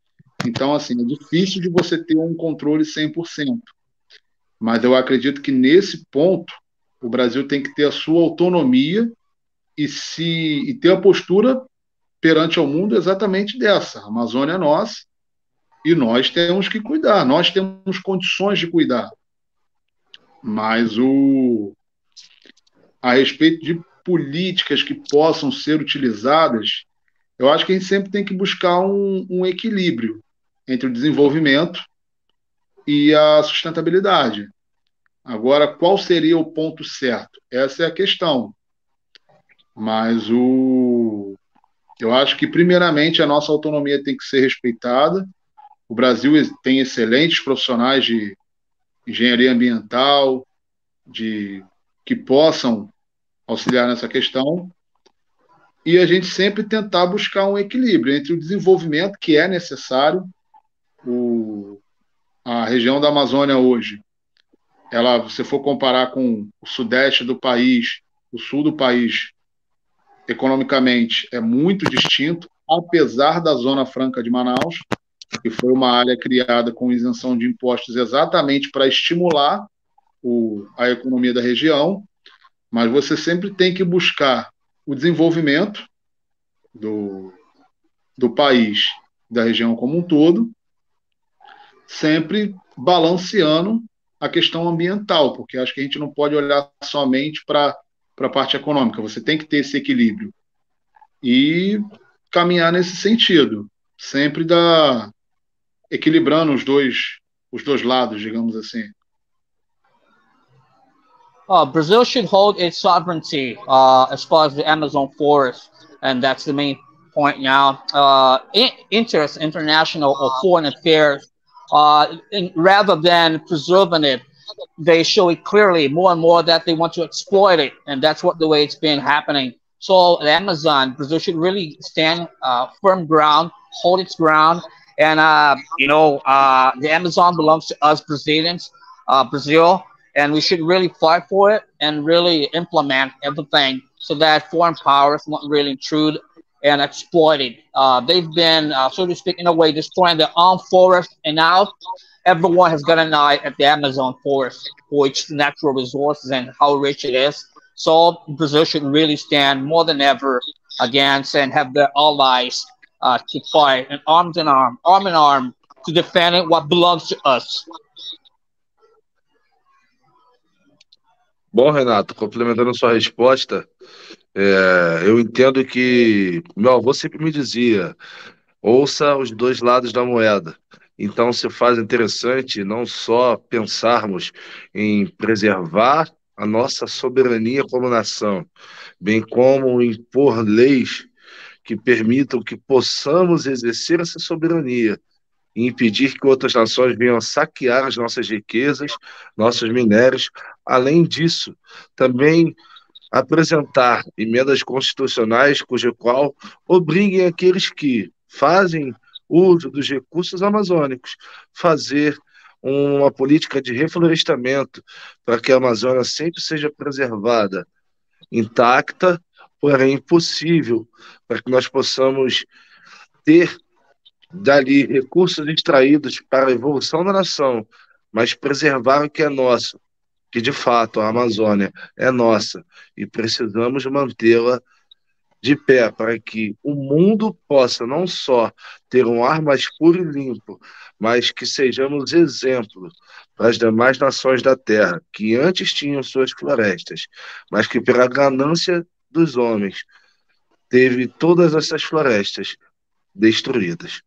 então, assim, é difícil de você ter um controle 100%. Mas eu acredito que, nesse ponto, o Brasil tem que ter a sua autonomia e ter a postura perante ao mundo exatamente dessa. A Amazônia é nossa e nós temos que cuidar, nós temos condições de cuidar. Mas a respeito de políticas que possam ser utilizadas, eu acho que a gente sempre tem que buscar um equilíbrio entre o desenvolvimento e a sustentabilidade. Agora, qual seria o ponto certo? Essa é a questão. Mas eu acho que, primeiramente, a nossa autonomia tem que ser respeitada. O Brasil tem excelentes profissionais de engenharia ambiental, que possam auxiliar nessa questão, e a gente sempre tentar buscar um equilíbrio entre o desenvolvimento que é necessário. A região da Amazônia hoje, se for comparar com o sudeste do país, o sul do país, economicamente é muito distinto, apesar da Zona Franca de Manaus, que foi uma área criada com isenção de impostos exatamente para estimular a economia da região, mas você sempre tem que buscar o desenvolvimento do país, da região como um todo, sempre balanceando a questão ambiental, porque acho que a gente não pode olhar somente para a parte econômica, você tem que ter esse equilíbrio e caminhar nesse sentido, sempre equilibrando os dois lados, digamos assim. Brazil should hold its sovereignty as far as the Amazon forest, and that's the main point now. International or foreign affairs, rather than preserving it, they show it clearly more and more that they want to exploit it, and that's the way it's been happening. So the Amazon, Brazil should really stand firm ground, hold its ground, and the Amazon belongs to us Brazilians, Brazil. And we should really fight for it and really implement everything so that foreign powers won't really intrude and exploit it. They've been, so to speak, in a way, destroying their own forest, and now everyone has got an eye at the Amazon forest for its natural resources and how rich it is. So Brazil should really stand more than ever against and have their allies to fight, and arm in arm, to defend what belongs to us. Bom, Renato, complementando sua resposta, eu entendo que meu avô sempre me dizia: ouça os dois lados da moeda. Então, se faz interessante não só pensarmos em preservar a nossa soberania como nação, bem como impor leis que permitam que possamos exercer essa soberania e impedir que outras nações venham saquear as nossas riquezas, nossos minérios. Além disso, também apresentar emendas constitucionais cujo qual obriguem aqueles que fazem uso dos recursos amazônicos fazer uma política de reflorestamento para que a Amazônia sempre seja preservada intacta, porém possível, para que nós possamos ter dali recursos extraídos para a evolução da nação, mas preservar o que é nosso, que de fato a Amazônia é nossa e precisamos mantê-la de pé para que o mundo possa não só ter um ar mais puro e limpo, mas que sejamos exemplo para as demais nações da Terra, que antes tinham suas florestas, mas que pela ganância dos homens teve todas essas florestas destruídas.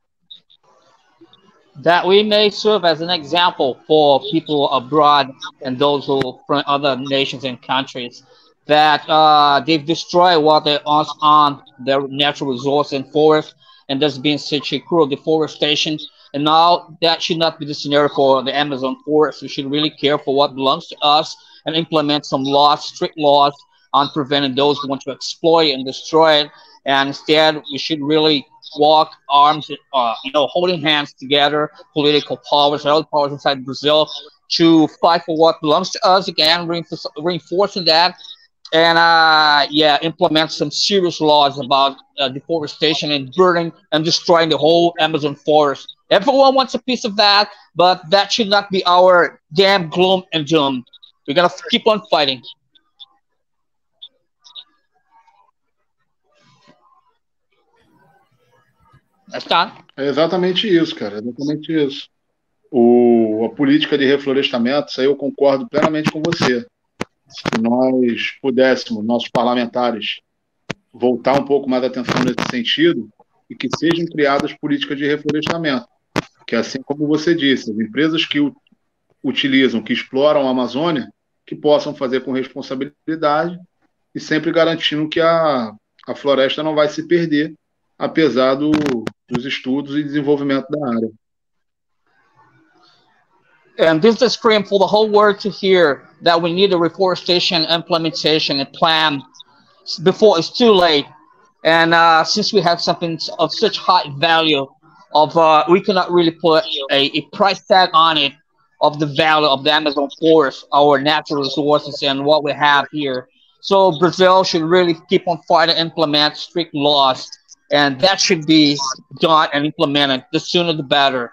That we may serve as an example for people abroad and those who from other nations and countries that they've destroyed what they on their natural resource and forest, and there's been such a cruel deforestation. And now that should not be the scenario for the Amazon forest. We should really care for what belongs to us and implement some laws, strict laws on preventing those who want to exploit and destroy it. And instead, we should really walk arms, holding hands together, political powers and other powers inside Brazil, to fight for what belongs to us. Again, reinforcing that, and implement some serious laws about deforestation and burning and destroying the whole Amazon forest. Everyone wants a piece of that, but that should not be our damn gloom and doom. We're gonna keep on fighting. É exatamente isso, cara. É exatamente isso. A política de reflorestamento, isso aí eu concordo plenamente com você. Se nós pudéssemos, nossos parlamentares, voltar um pouco mais a atenção nesse sentido, e que sejam criadas políticas de reflorestamento, que assim como você disse, as empresas que utilizam, que exploram a Amazônia, que possam fazer com responsabilidade e sempre garantindo que a floresta não vai se perder, apesar dos estudos e desenvolvimento da área. And this is scream for the whole world to hear that we need a reforestation implementation and plan before it's too late. And since we have something of such high value, we cannot really put a price tag on it of the value of the Amazon forest, our natural resources, and what we have here. So Brazil should really keep on fighting, implement strict laws, and that should be done and implemented. The sooner the better.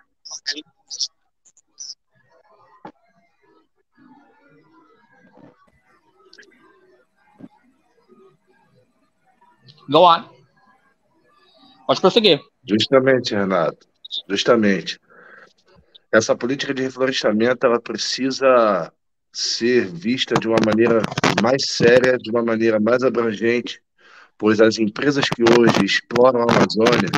Go on. Pode prosseguir. Justamente, Renato. Justamente. Essa política de reflorestamento, ela precisa ser vista de uma maneira mais séria, de uma maneira mais abrangente, pois as empresas que hoje exploram a Amazônia,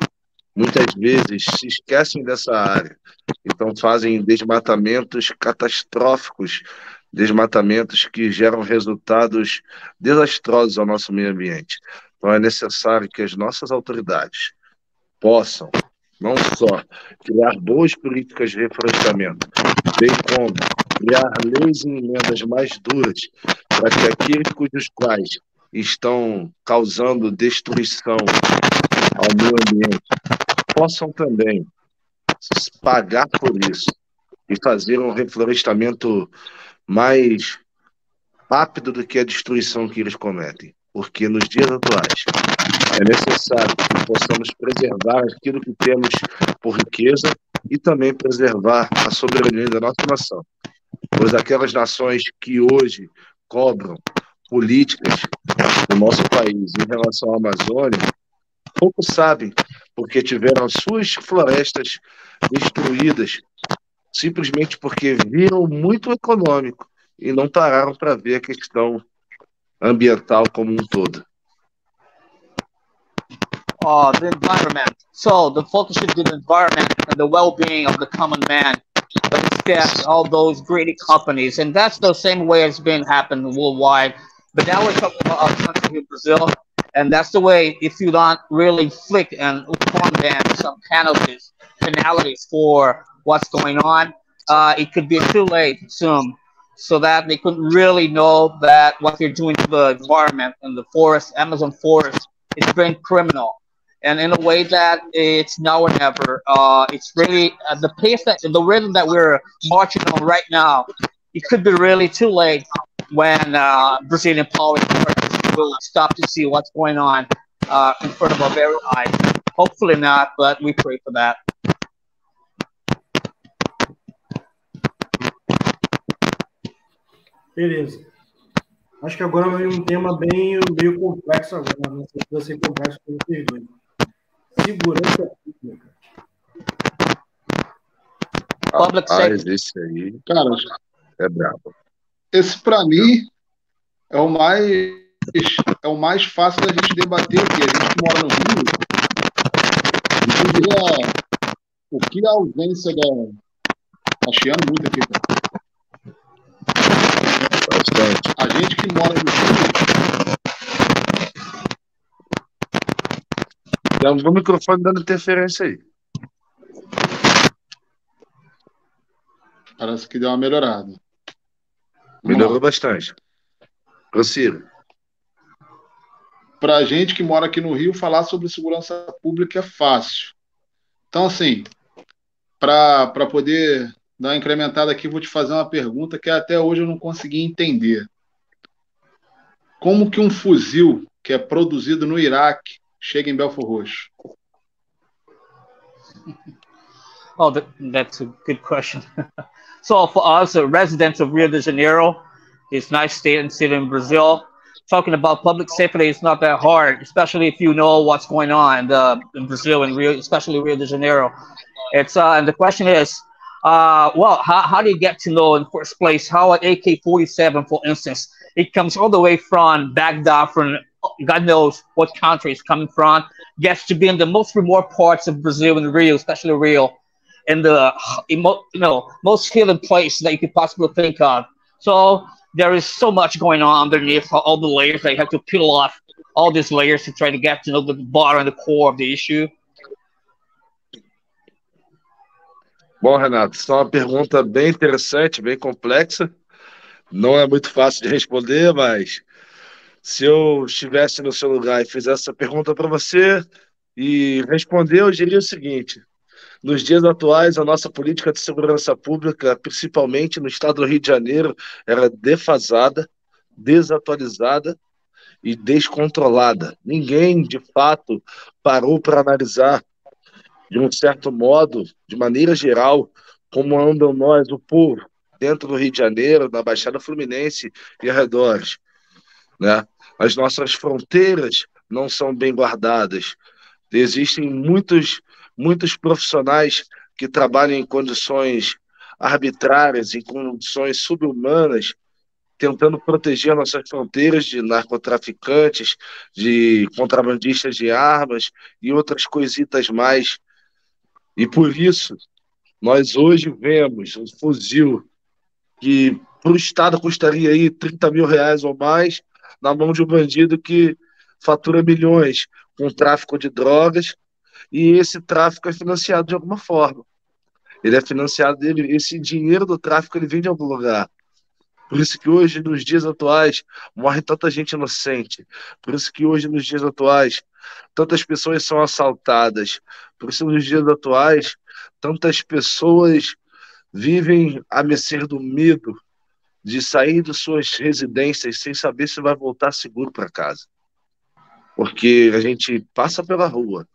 muitas vezes se esquecem dessa área. Então fazem desmatamentos catastróficos, desmatamentos que geram resultados desastrosos ao nosso meio ambiente. Então é necessário que as nossas autoridades possam não só criar boas políticas de reflorestamento, bem como criar leis e emendas mais duras para que aqueles cujos quais estão causando destruição ao meio ambiente possam também pagar por isso e fazer um reflorestamento mais rápido do que a destruição que eles cometem. Porque nos dias atuais é necessário que possamos preservar aquilo que temos por riqueza e também preservar a soberania da nossa nação. Pois aquelas nações que hoje cobram políticas do nosso país em relação à Amazônia, pouco sabem, porque tiveram as suas florestas destruídas simplesmente porque viram muito econômico e não pararam para ver a questão ambiental como um todo. The environment. So the focus should be the environment and the well-being of the common man, but instead all those greedy companies, and that's the same way it's been happening worldwide. But now we're talking about our country here, Brazil, and that's the way. If you don't really inflict and upon them some penalties for what's going on, it could be too late soon. So that they couldn't really know that what you're doing to the environment and the forest, Amazon forest, is very criminal. And in a way that it's now or never. It's really the pace the rhythm that we're marching on right now. It could be really too late when Brazilian politicians will stop to see what's going on in front of our very eyes. Hopefully not, but we pray for that. Beleza. Acho que agora vai um tema meio complexo agora, não sei se vai ser complexo para vocês dois. Segurança pública. Public safety. Esse aí, cara, é brabo. Esse para mim é o mais fácil da gente debater aqui. A gente que mora no Rio, o que a ausência tá chiando muito aqui, cara. A gente que mora no Rio. Tem um microfone dando interferência aí. Parece que deu uma melhorada. Melhorou bastante. Prossiga. Para a gente que mora aqui no Rio, falar sobre segurança pública é fácil. Então, assim, para poder dar uma incrementada aqui, vou te fazer uma pergunta que até hoje eu não consegui entender. Como que um fuzil que é produzido no Iraque chega em Belford Roxo? Oh, that's a good question. So for us, residents of Rio de Janeiro, it's a nice state and city in Brazil. Talking about public safety is not that hard, especially if you know what's going on in Brazil and Rio, especially Rio de Janeiro. It's and the question is, well, how do you get to know in first place how an AK-47, for instance, it comes all the way from Baghdad, from God knows what country it's coming from, gets to be in the most remote parts of Brazil and Rio, especially Rio, in the most hidden place that you could possibly think of. So there is so much going on underneath all the layers that you have to peel off all these layers to try to get to know the bottom and the core of the issue. Bom, Renato, isso é uma pergunta bem interessante, bem complexa. Não é muito fácil de responder, mas se eu estivesse no seu lugar e fizesse essa pergunta para você e responder, eu diria o seguinte: nos dias atuais, a nossa política de segurança pública, principalmente no estado do Rio de Janeiro, era defasada, desatualizada e descontrolada. Ninguém, de fato, parou para analisar, de um certo modo, de maneira geral, como andam nós, o povo, dentro do Rio de Janeiro, na Baixada Fluminense e arredores, né? As nossas fronteiras não são bem guardadas. Existem muitos profissionais que trabalham em condições arbitrárias, em condições subhumanas, tentando proteger nossas fronteiras de narcotraficantes, de contrabandistas de armas e outras coisitas mais. E por isso, nós hoje vemos um fuzil que para o Estado custaria aí R$30 mil ou mais, na mão de um bandido que fatura milhões com tráfico de drogas, e esse tráfico é financiado de alguma forma. Ele é financiado, esse dinheiro do tráfico ele vem de algum lugar. Por isso que hoje, nos dias atuais, morre tanta gente inocente. Por isso que hoje, nos dias atuais, tantas pessoas são assaltadas. Por isso, nos dias atuais, tantas pessoas vivem à mercê do medo de sair de suas residências sem saber se vai voltar seguro para casa. Porque a gente passa pela rua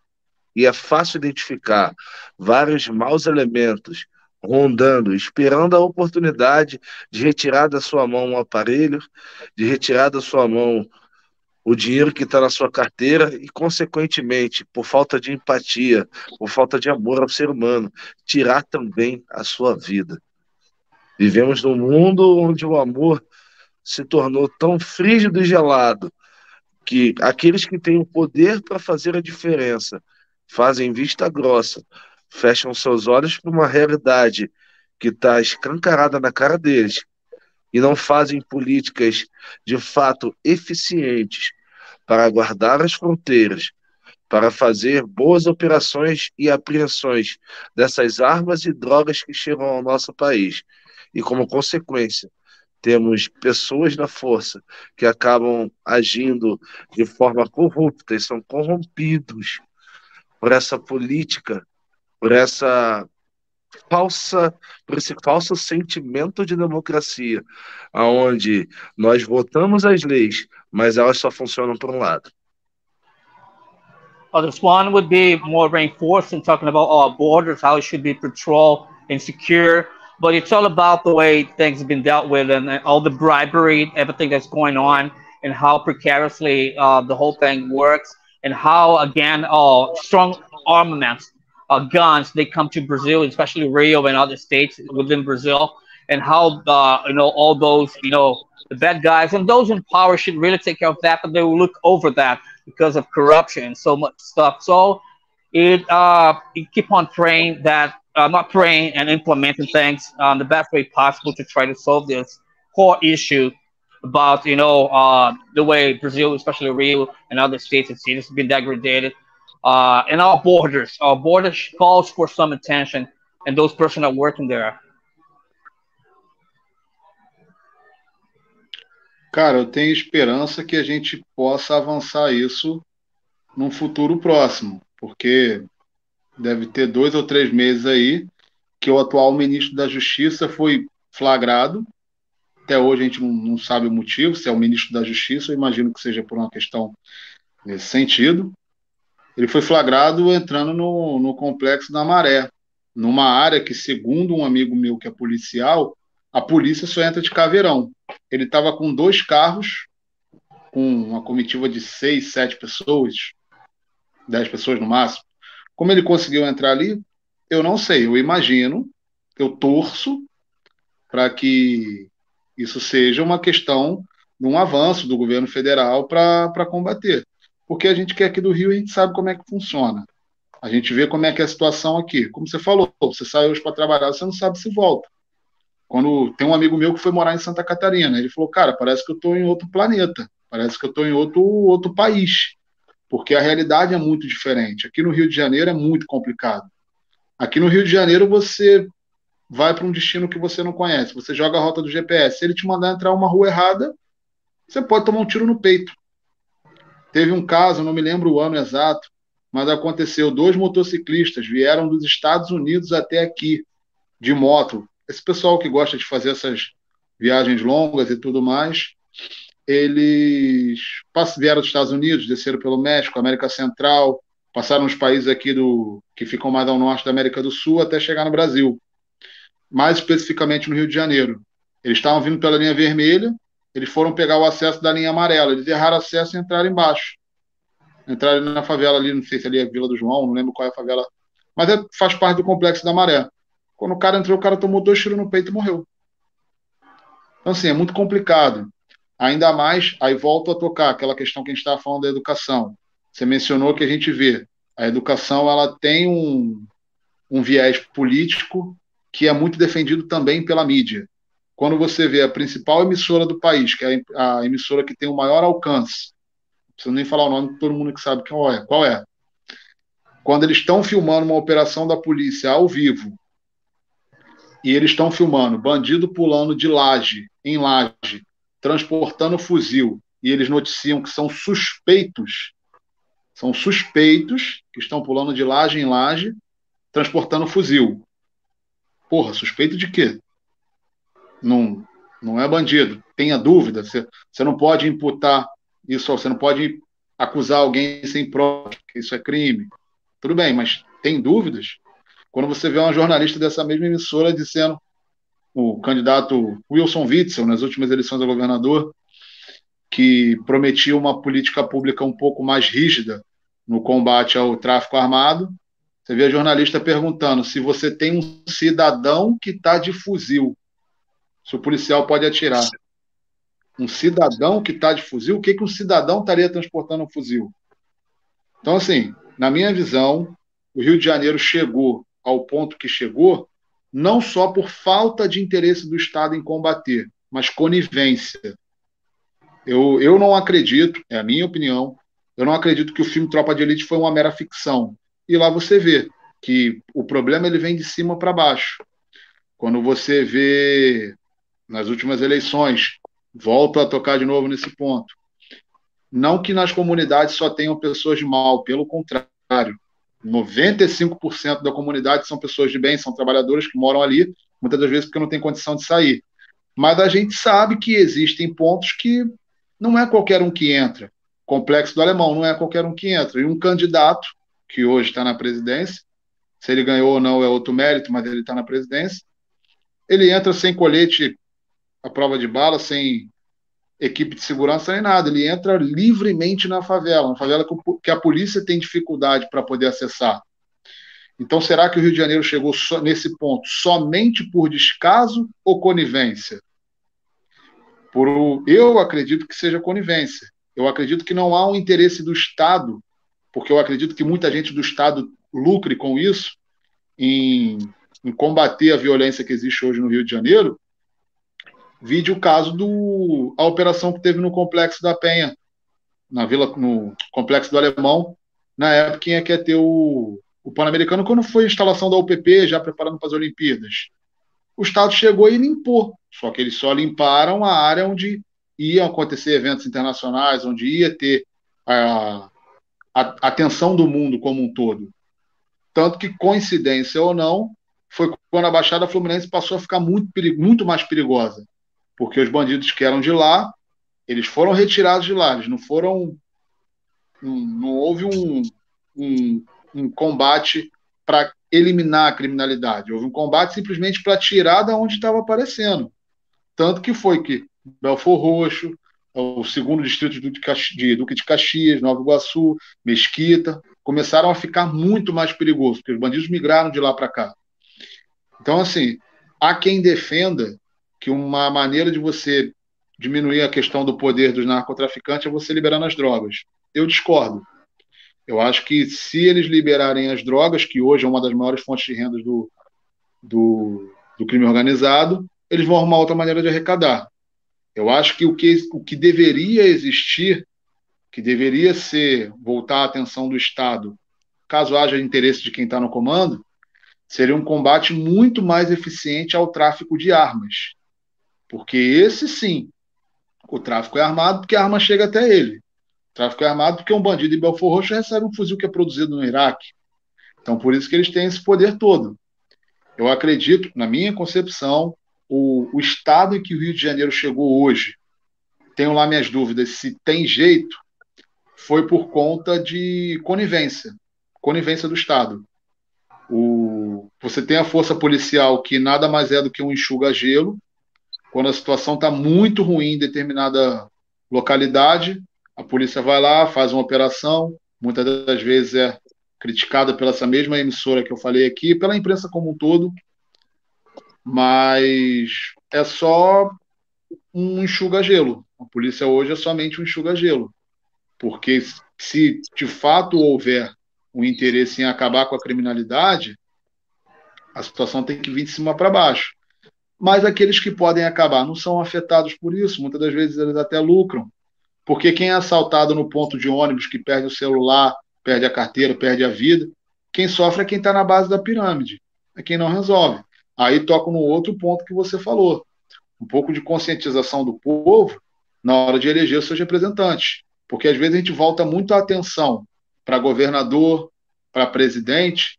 e é fácil identificar vários maus elementos rondando, esperando a oportunidade de retirar da sua mão um aparelho, de retirar da sua mão o dinheiro que está na sua carteira e, consequentemente, por falta de empatia, por falta de amor ao ser humano, tirar também a sua vida. Vivemos num mundo onde o amor se tornou tão frígido e gelado que aqueles que têm o poder para fazer a diferença fazem vista grossa, fecham seus olhos para uma realidade que está escancarada na cara deles e não fazem políticas de fato eficientes para guardar as fronteiras, para fazer boas operações e apreensões dessas armas e drogas que chegam ao nosso país. E como consequência, temos pessoas na força que acabam agindo de forma corrupta e são corrompidos por essa política, por esse falso sentimento de democracia, onde nós votamos as leis, mas elas só funcionam por um lado. This one would be more reinforced in talking about our borders, how it should be patrolled and secure. But it's all about the way things have been dealt with and all the bribery, everything that's going on, and how precariously the whole thing works, and how, again, strong armaments, guns, they come to Brazil, especially Rio and other states within Brazil, and how, all those, the bad guys and those in power should really take care of that, but they will look over that because of corruption and so much stuff. So it keep on praying that, not praying and implementing things the best way possible to try to solve this core issue about, the way Brazil, especially Rio and other states and cities have been degraded. And our borders calls for some attention, and those persons are working there. Cara, eu tenho esperança que a gente possa avançar isso num futuro próximo, porque deve ter 2 ou 3 meses aí que o atual ministro da Justiça foi flagrado. Até hoje a gente não sabe o motivo, se é o ministro da Justiça, eu imagino que seja por uma questão nesse sentido. Ele foi flagrado entrando no Complexo da Maré, numa área que, segundo um amigo meu que é policial, a polícia só entra de caveirão. Ele estava com 2 carros, com uma comitiva de 6, 7 pessoas, 10 pessoas no máximo. Como ele conseguiu entrar ali, eu não sei. Eu imagino, eu torço para que isso seja uma questão um avanço do governo federal para combater. Porque a gente que é aqui do Rio, a gente sabe como é que funciona. A gente vê como é que é a situação aqui. Como você falou, você sai hoje para trabalhar, você não sabe se volta. Quando tem um amigo meu que foi morar em Santa Catarina, ele falou, cara, parece que eu estou em outro planeta, parece que eu estou em outro país, porque a realidade é muito diferente. Aqui no Rio de Janeiro é muito complicado. Aqui no Rio de Janeiro você vai para um destino que você não conhece, você joga a rota do GPS, se ele te mandar entrar uma rua errada, você pode tomar um tiro no peito. Teve um caso, não me lembro o ano exato, mas aconteceu, 2 motociclistas vieram dos Estados Unidos até aqui, de moto. Esse pessoal que gosta de fazer essas viagens longas e tudo mais, eles vieram dos Estados Unidos, desceram pelo México, América Central, passaram nos países aqui que ficam mais ao norte da América do Sul, até chegar no Brasil. Mais especificamente no Rio de Janeiro. Eles estavam vindo pela linha vermelha, eles foram pegar o acesso da linha amarela, eles erraram o acesso e entraram embaixo. Entraram na favela ali, não sei se ali é Vila do João, não lembro qual é a favela, mas faz parte do Complexo da Maré. Quando o cara entrou, o cara tomou 2 tiros no peito e morreu. Então, assim, é muito complicado. Ainda mais, aí volto a tocar aquela questão que a gente estava falando da educação. Você mencionou que a gente vê, a educação ela tem um viés político que é muito defendido também pela mídia. Quando você vê a principal emissora do país, que é a emissora que tem o maior alcance, não preciso nem falar o nome, todo mundo que sabe qual é. Quando eles estão filmando uma operação da polícia ao vivo, e eles estão filmando bandido pulando de laje em laje, transportando fuzil, e eles noticiam que são suspeitos que estão pulando de laje em laje, transportando fuzil. Porra, suspeito de quê? Não é bandido. Tenha dúvida. Você não pode imputar isso, você não pode acusar alguém sem prova, que isso é crime. Tudo bem, mas tem dúvidas? Quando você vê uma jornalista dessa mesma emissora dizendo, o candidato Wilson Witzel, nas últimas eleições a governador, que prometia uma política pública um pouco mais rígida no combate ao tráfico armado, você vê a jornalista perguntando se você tem um cidadão que está de fuzil, se o policial pode atirar. Um cidadão que está de fuzil, o que um cidadão estaria transportando um fuzil? Então, assim, na minha visão, o Rio de Janeiro chegou ao ponto que chegou, não só por falta de interesse do Estado em combater, mas conivência. Eu não acredito, é a minha opinião, eu não acredito que o filme Tropa de Elite foi uma mera ficção. E lá você vê que o problema ele vem de cima para baixo. Quando você vê nas últimas eleições, volto a tocar de novo nesse ponto, não que nas comunidades só tenham pessoas de mal, pelo contrário, 95% da comunidade são pessoas de bem, são trabalhadores que moram ali, muitas das vezes porque não tem condição de sair. Mas a gente sabe que existem pontos que não é qualquer um que entra. Complexo do Alemão, não é qualquer um que entra. E um candidato, que hoje está na presidência, se ele ganhou ou não é outro mérito, mas ele está na presidência, ele entra sem colete à prova de bala, sem equipe de segurança nem nada, ele entra livremente na favela que a polícia tem dificuldade para poder acessar. Então, será que o Rio de Janeiro chegou nesse ponto somente por descaso ou conivência? Eu acredito que seja conivência. Eu acredito que não há um interesse do Estado, porque eu acredito que muita gente do Estado lucre com isso, em combater a violência que existe hoje no Rio de Janeiro. Vide o caso a operação que teve no Complexo da Penha, no Complexo do Alemão, na época que ia ter o Pan-Americano, quando foi a instalação da UPP, já preparando para as Olimpíadas. O Estado chegou e limpou, só que eles só limparam a área onde iam acontecer eventos internacionais, onde ia ter a atenção do mundo como um todo. Tanto que, coincidência ou não, foi quando a Baixada Fluminense passou a ficar muito mais perigosa, porque os bandidos que eram de lá, eles foram retirados de lá, eles não foram... Não houve um combate para eliminar a criminalidade, houve um combate simplesmente para tirar da onde estava aparecendo. Tanto que foi que Belfor Roxo, o segundo distrito de Duque de Caxias, Nova Iguaçu, Mesquita, começaram a ficar muito mais perigosos, porque os bandidos migraram de lá para cá. Então, assim, há quem defenda que uma maneira de você diminuir a questão do poder dos narcotraficantes é você liberando as drogas. Eu discordo. Eu acho que se eles liberarem as drogas, que hoje é uma das maiores fontes de renda do crime organizado, eles vão arrumar outra maneira de arrecadar. Eu acho que o que deveria existir, que deveria ser voltar a atenção do Estado, caso haja interesse de quem está no comando, seria um combate muito mais eficiente ao tráfico de armas. Porque esse sim, o tráfico é armado porque a arma chega até ele. O tráfico é armado porque um bandido em Belfort Roxo recebe um fuzil que é produzido no Iraque. Então, por isso que eles têm esse poder todo. Eu acredito, na minha concepção, o estado em que o Rio de Janeiro chegou hoje, tenho lá minhas dúvidas se tem jeito, foi por conta de conivência do Estado. Você tem a força policial que nada mais é do que um enxuga-gelo. Quando a situação está muito ruim em determinada localidade, a polícia vai lá, faz uma operação, muitas das vezes é criticada pela essa mesma emissora que eu falei aqui, pela imprensa como um todo, mas é só um enxuga-gelo. A polícia hoje é somente um enxuga-gelo, porque se de fato houver um interesse em acabar com a criminalidade, a situação tem que vir de cima para baixo. Mas aqueles que podem acabar não são afetados por isso, muitas das vezes eles até lucram, porque quem é assaltado no ponto de ônibus, que perde o celular, perde a carteira, perde a vida, quem sofre é quem está na base da pirâmide, é quem não resolve. Aí toco no outro ponto que você falou, um pouco de conscientização do povo na hora de eleger os seus representantes, porque às vezes a gente volta muito a atenção para governador, para presidente,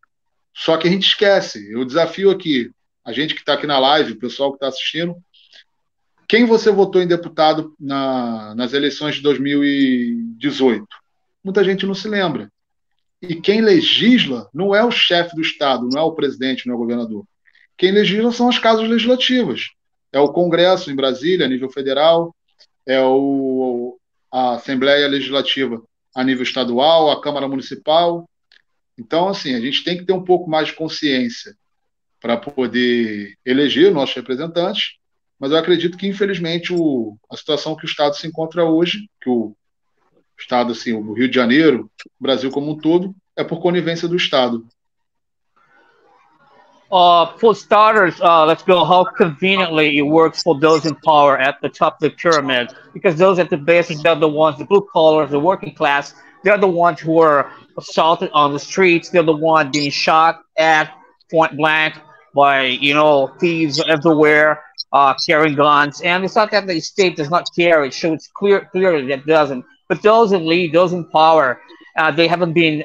só que a gente esquece. Eu desafio aqui, a gente que está aqui na live, o pessoal que está assistindo, quem você votou em deputado nas eleições de 2018? Muita gente não se lembra. E quem legisla não é o chefe do Estado, não é o presidente, não é o governador. Quem legisla são as casas legislativas. É o Congresso em Brasília, a nível federal, é a Assembleia Legislativa a nível estadual, a Câmara Municipal. Então, assim, a gente tem que ter um pouco mais de consciência para poder eleger nossos representantes, mas eu acredito que, infelizmente, a situação que o Estado se encontra hoje, que o Estado, assim, o Rio de Janeiro, o Brasil como um todo, é por conivência do Estado. For starters, let's go how conveniently it works for those in power at the top of the pyramid, because those at the base, they're the ones, the blue collars, the working class, they're the ones who are assaulted on the streets, they're the ones being shot at point blank by, thieves everywhere, carrying guns. And it's not that the state does not care, it shows clearly that it doesn't. But those in lead, those in power, they haven't been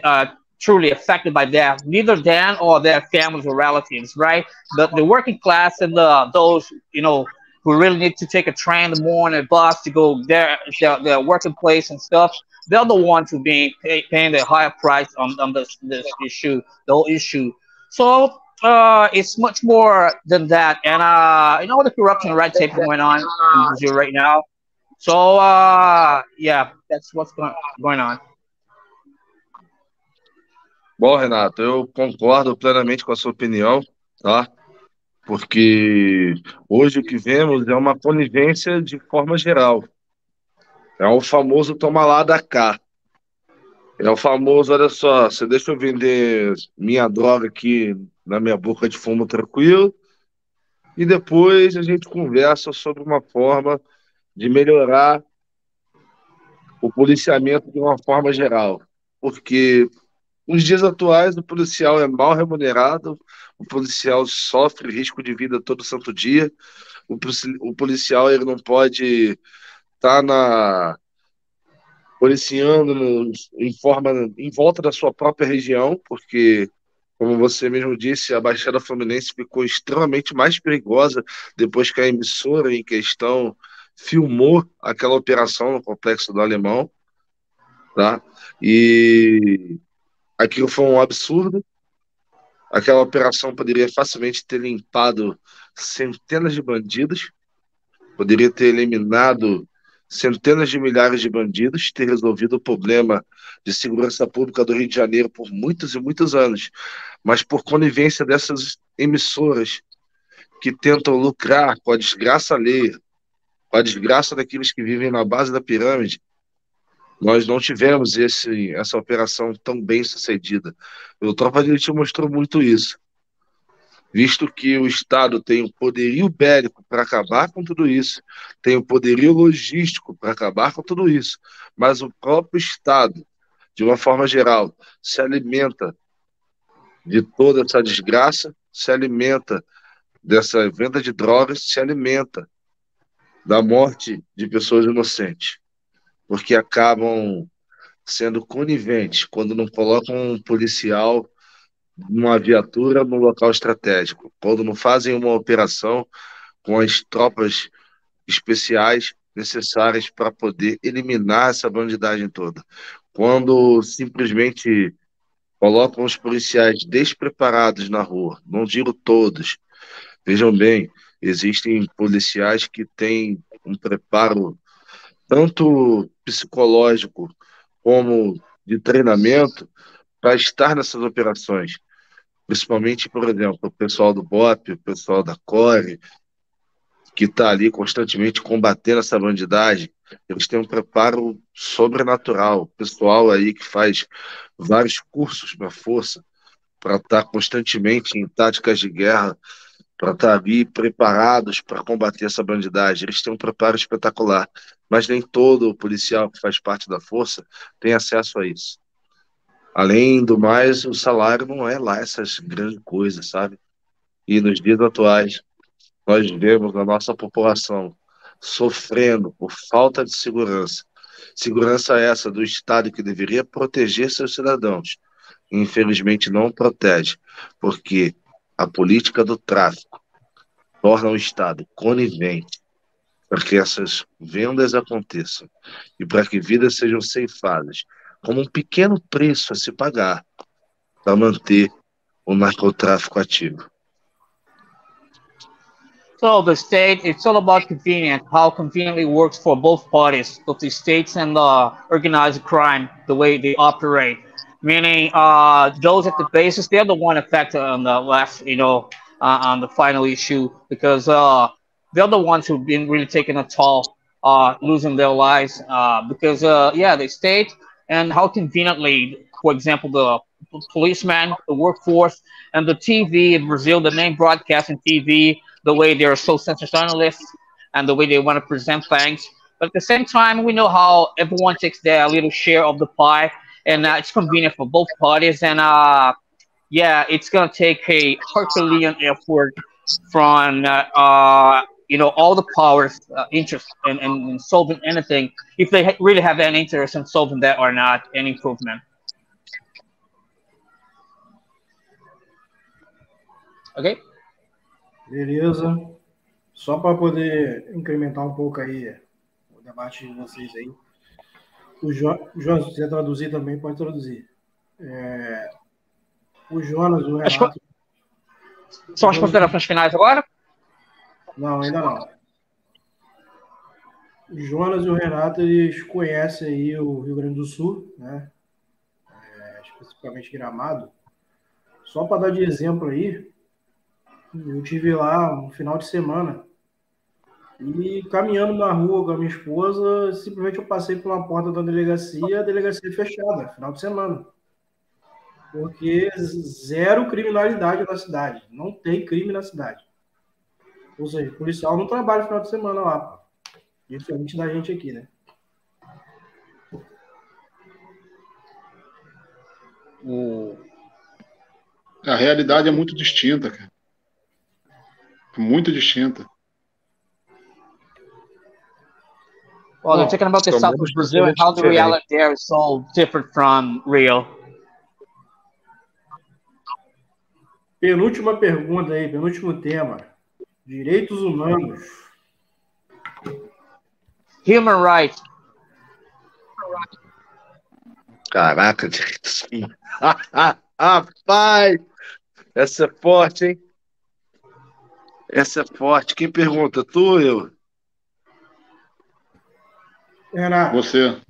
truly affected by that, neither them or their families or relatives, right? The working class and those, who really need to take a train in the morning, a bus to go their working place and stuff, they're the ones who being paying the higher price on this issue, the whole issue. So it's much more than that. And the corruption and red tape going on in Brazil right now. So yeah, that's what's going on. Bom, Renato, eu concordo plenamente com a sua opinião, tá? Porque hoje o que vemos é uma conivência de forma geral. É o famoso toma lá da cá. É o famoso, olha só, você deixa eu vender minha droga aqui na minha boca de fumo tranquilo e depois a gente conversa sobre uma forma de melhorar o policiamento de uma forma geral. Porque nos dias atuais o policial é mal remunerado, o policial sofre risco de vida todo santo dia, o policial ele não pode estar policiando em volta da sua própria região, porque, como você mesmo disse, a Baixada Fluminense ficou extremamente mais perigosa depois que a emissora em questão filmou aquela operação no Complexo do Alemão, tá? E aquilo foi um absurdo. Aquela operação poderia facilmente ter limpado centenas de bandidos, poderia ter eliminado centenas de milhares de bandidos, ter resolvido o problema de segurança pública do Rio de Janeiro por muitos e muitos anos, mas por conivência dessas emissoras que tentam lucrar com a desgraça alheia, com a desgraça daqueles que vivem na base da pirâmide, nós não tivemos essa operação tão bem sucedida. O Tropa de Elite mostrou muito isso, visto que o Estado tem o poderio bélico para acabar com tudo isso, tem o poderio logístico para acabar com tudo isso, mas o próprio Estado, de uma forma geral, se alimenta de toda essa desgraça, se alimenta dessa venda de drogas, se alimenta da morte de pessoas inocentes, porque acabam sendo coniventes quando não colocam um policial numa viatura no local estratégico, quando não fazem uma operação com as tropas especiais necessárias para poder eliminar essa bandidagem toda, quando simplesmente colocam os policiais despreparados na rua, não digo todos, vejam bem, existem policiais que têm um preparo tanto psicológico como de treinamento para estar nessas operações. Principalmente, por exemplo, o pessoal do BOP, o pessoal da CORE, que está ali constantemente combatendo essa bandidagem, eles têm um preparo sobrenatural. O pessoal aí que faz vários cursos para a força, para estar constantemente em táticas de guerra, para estar ali preparados para combater essa bandidagem. Eles têm um preparo espetacular, mas nem todo policial que faz parte da força tem acesso a isso. Além do mais, o salário não é lá essas grandes coisas, sabe? E nos dias atuais, nós vemos a nossa população sofrendo por falta de segurança. Segurança essa do Estado que deveria proteger seus cidadãos. Infelizmente não protege, porque a política do tráfico torna o Estado conivente para que essas vendas aconteçam e para que vidas sejam ceifadas, como um pequeno preço a se pagar para manter o narcotráfico ativo. So the state, it's all about convenience, how conveniently it works for both parties, both the states and the organized crime, the way they operate. Meaning, those at the basis, they're the one affected on the left, on the final issue, because they're the ones who've been really taking a toll, losing their lives, because, the state and how conveniently, for example, the policeman, the workforce, and the TV in Brazil, the main broadcasting TV, the way they're so sensationalist and the way they want to present things. But at the same time, we know how everyone takes their little share of the pie, and it's convenient for both parties. And it's going to take a Herculean effort from all the powers' interest in solving anything, if they really have any interest in solving that or not, any improvement. Ok? Beleza. Só para poder incrementar um pouco aí o debate de vocês aí. O Jonas, se quiser traduzir também, pode traduzir. O Jonas, o Renato... São as considerações finais agora? Não, ainda não. O Jonas e o Renato, eles conhecem aí o Rio Grande do Sul, né? Especificamente Gramado. Só para dar de exemplo aí, eu estive lá no final de semana e caminhando na rua com a minha esposa, simplesmente eu passei por uma porta da delegacia, a delegacia fechada, final de semana. Porque zero criminalidade na cidade. Não tem crime na cidade. Ou seja, o policial não trabalha no final de semana lá, pô. Diferente da gente aqui, né? A realidade é muito distinta, cara. Muito distinta. Well, they're talking about the south of Brazil and how the reality there is so different from Rio. Penúltima pergunta aí, penúltimo tema. Direitos humanos. Human rights. Caraca, direitos humanos. Rapaz! Essa é forte, hein? Essa é forte. Quem pergunta? Tu ou eu? Renato. Você.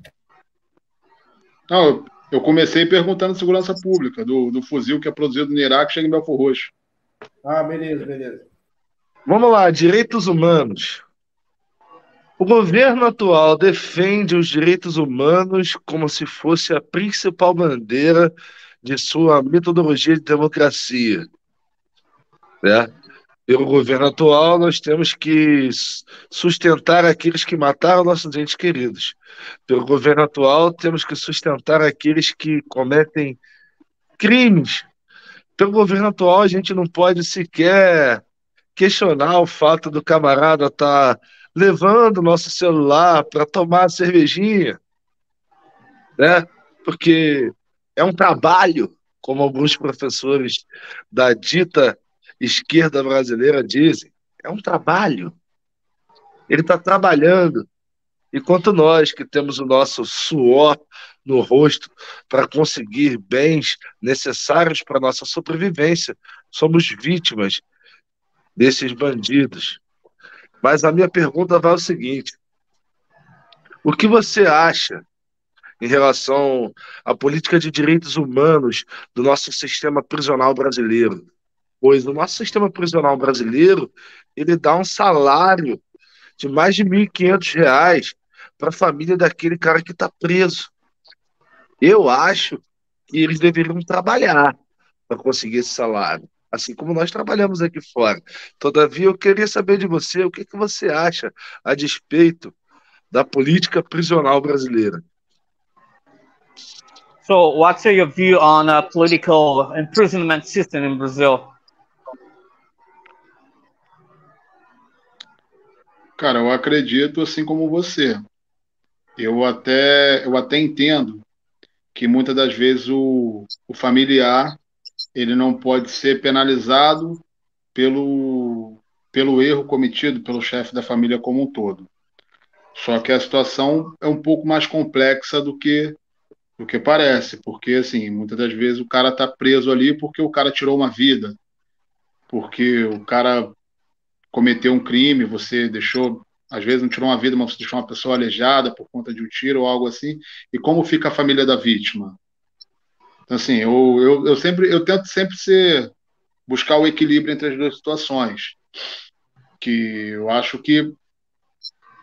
Não, eu comecei perguntando segurança pública, do fuzil que é produzido no Iraque, chega em Belfort Roxo. Ah, beleza. Vamos lá, direitos humanos. O governo atual defende os direitos humanos como se fosse a principal bandeira de sua metodologia de democracia, né? Pelo governo atual, nós temos que sustentar aqueles que mataram nossos entes queridos. Pelo governo atual, temos que sustentar aqueles que cometem crimes. Pelo governo atual, a gente não pode sequer questionar o fato do camarada estar levando o nosso celular para tomar cervejinha, né? Porque é um trabalho, como alguns professores da dita esquerda brasileira dizem, é um trabalho. Ele está trabalhando, enquanto nós que temos o nosso suor no rosto para conseguir bens necessários para a nossa sobrevivência, somos vítimas desses bandidos. Mas a minha pergunta vai ao seguinte: o que você acha em relação à política de direitos humanos do nosso sistema prisional brasileiro? Pois o nosso sistema prisional brasileiro, ele dá um salário de mais de R$ 1.500 para a família daquele cara que está preso. Eu acho que eles deveriam trabalhar para conseguir esse salário, assim como nós trabalhamos aqui fora. Todavia, eu queria saber de você o que você acha a despeito da política prisional brasileira. So, what's your view on a political imprisonment system in Brazil? Cara, eu acredito assim como você. Eu até entendo que muitas das vezes o familiar ele não pode ser penalizado pelo erro cometido pelo chefe da família como um todo. Só que a situação é um pouco mais complexa do que parece, porque assim, muitas das vezes o cara está preso ali porque o cara tirou uma vida, porque o cara cometeu um crime, você deixou, às vezes não tirou uma vida, mas você deixou uma pessoa aleijada por conta de um tiro ou algo assim. E como fica a família da vítima? Então, assim, eu tento sempre buscar o equilíbrio entre as duas situações, que eu acho que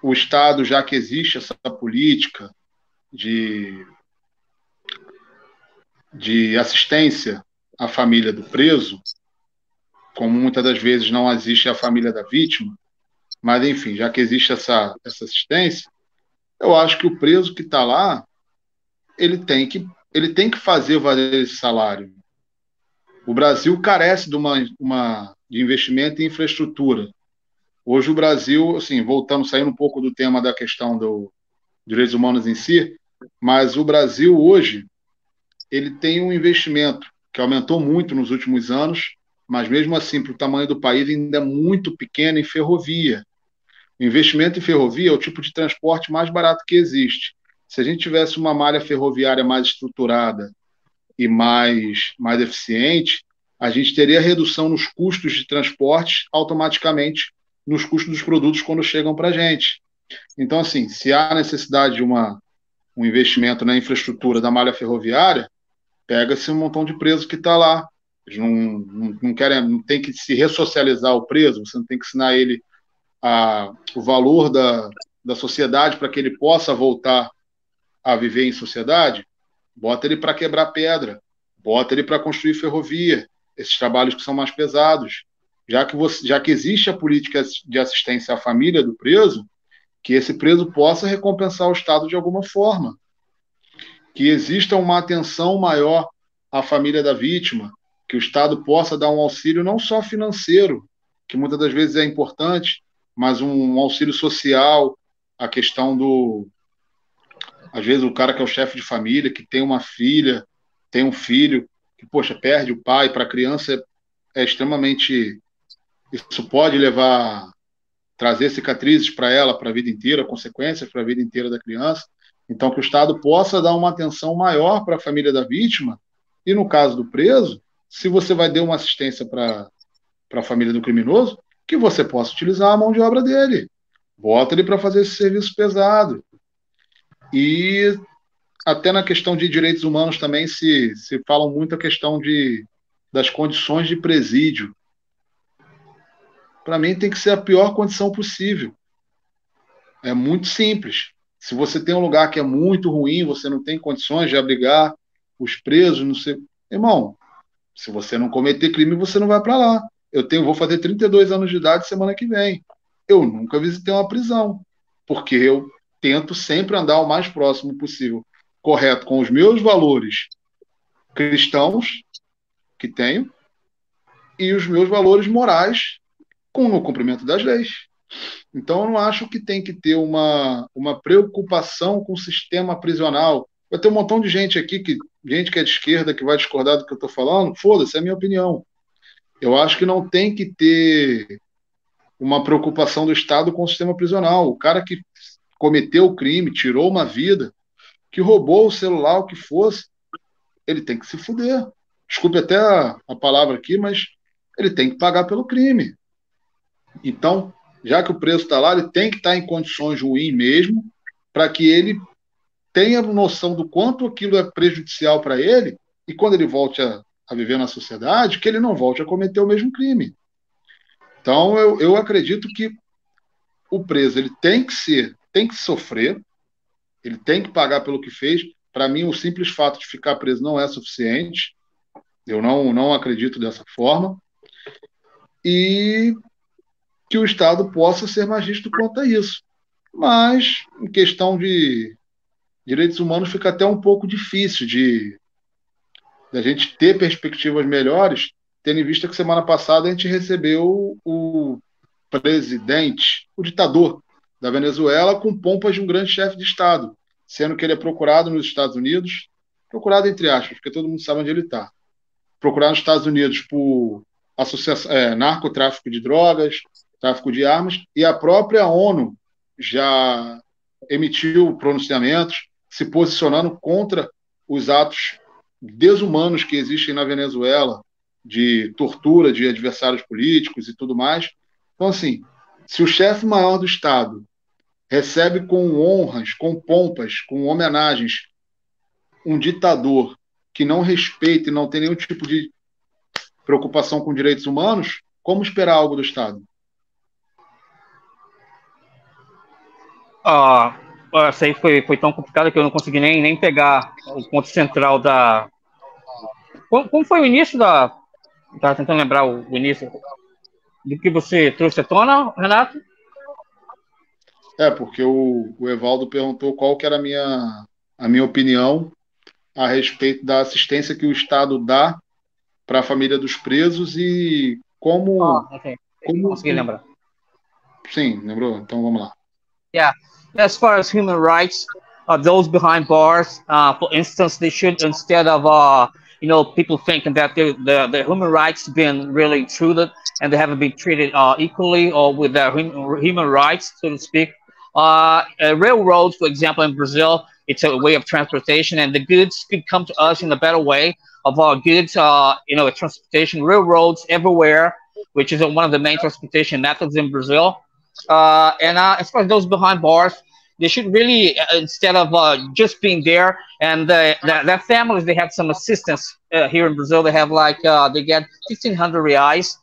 o Estado, já que existe essa política de assistência à família do preso, como muitas das vezes não existe a família da vítima, mas enfim, já que existe essa assistência, eu acho que o preso que está lá, ele tem que fazer valer esse salário. O Brasil carece de investimento em infraestrutura. Hoje o Brasil, assim, saindo um pouco do tema da questão dos direitos humanos em si, mas o Brasil hoje, ele tem um investimento que aumentou muito nos últimos anos, mas mesmo assim, para o tamanho do país, ainda é muito pequeno em ferrovia. O investimento em ferrovia é o tipo de transporte mais barato que existe. Se a gente tivesse uma malha ferroviária mais estruturada e mais eficiente, a gente teria redução nos custos de transporte automaticamente nos custos dos produtos quando chegam para a gente. Então, assim, se há necessidade de um investimento na infraestrutura da malha ferroviária, pega-se um montão de preso que está lá. Eles não querem, não tem que se ressocializar o preso, você não tem que ensinar ele o valor da sociedade para que ele possa voltar a viver em sociedade. Bota ele para quebrar pedra, bota ele para construir ferrovia, esses trabalhos que são mais pesados. Já que existe a política de assistência à família do preso, que esse preso possa recompensar o Estado de alguma forma. Que exista uma atenção maior à família da vítima, que o Estado possa dar um auxílio não só financeiro, que muitas das vezes é importante, mas um auxílio social, a questão às vezes o cara que é o chefe de família, que tem uma filha, tem um filho, que, poxa, perde o pai, para a criança é extremamente... Isso pode trazer cicatrizes para ela, para a vida inteira, consequências para a vida inteira da criança. Então, que o Estado possa dar uma atenção maior para a família da vítima, e no caso do preso, se você vai dar uma assistência para a família do criminoso, que você possa utilizar a mão de obra dele. Bota ele para fazer esse serviço pesado. E até na questão de direitos humanos também se fala muito a questão das condições de presídio. Para mim tem que ser a pior condição possível. É muito simples. Se você tem um lugar que é muito ruim, você não tem condições de abrigar os presos, não sei. Irmão, se você não cometer crime, você não vai para lá. Vou fazer 32 anos de idade semana que vem. Eu nunca visitei uma prisão, porque eu tento sempre andar o mais próximo possível, correto, com os meus valores cristãos que tenho e os meus valores morais com o cumprimento das leis. Então, eu não acho que tem que ter uma preocupação com o sistema prisional. Vai ter um montão de gente aqui, gente que é de esquerda, que vai discordar do que eu estou falando. Foda-se, é a minha opinião. Eu acho que não tem que ter uma preocupação do Estado com o sistema prisional. O cara que cometeu o crime, tirou uma vida, que roubou o celular, o que fosse, ele tem que se fuder. Desculpe até a palavra aqui, mas ele tem que pagar pelo crime. Então, já que o preso está lá, ele tem que estar em condições ruins mesmo, para que ele tenha noção do quanto aquilo é prejudicial para ele, e quando ele volte a viver na sociedade, que ele não volte a cometer o mesmo crime. Então, eu acredito que o preso ele tem que sofrer, ele tem que pagar pelo que fez. Para mim, o simples fato de ficar preso não é suficiente. Eu não acredito dessa forma. E que o Estado possa ser mais justo quanto a isso. Mas, em questão de direitos humanos, fica até um pouco difícil de a gente ter perspectivas melhores, tendo em vista que semana passada a gente recebeu o presidente, o ditador da Venezuela, com pompas de um grande chefe de Estado, sendo que ele é procurado nos Estados Unidos, procurado entre aspas, porque todo mundo sabe onde ele está, procurado nos Estados Unidos por narcotráfico de drogas, tráfico de armas, e a própria ONU já emitiu pronunciamentos se posicionando contra os atos desumanos que existem na Venezuela, de tortura de adversários políticos e tudo mais. Então, assim, se o chefe maior do Estado recebe com honras, com pompas, com homenagens, um ditador que não respeita e não tem nenhum tipo de preocupação com direitos humanos, como esperar algo do Estado? Essa aí foi tão complicada que eu não consegui nem pegar o ponto central da... Como foi o início da... Estava tentando lembrar o início do que você trouxe à tona, Renato? Porque o Evaldo perguntou qual que era a minha opinião a respeito da assistência que o Estado dá para a família dos presos e como... Okay. Como consegui lembrar. Sim, lembrou? Então vamos lá. Yeah. As far as human rights, those behind bars, for instance, they should, instead of people thinking that the human rights been really treated and they haven't been treated equally or with their human rights, so to speak. Railroads, for example, in Brazil, it's a way of transportation, and the goods could come to us in a better way of our goods, transportation, railroads everywhere, which is one of the main transportation methods in Brazil. And as far as those behind bars, they should really, instead of just being there, and their families, they have some assistance here in Brazil. They have they get 1,500 reais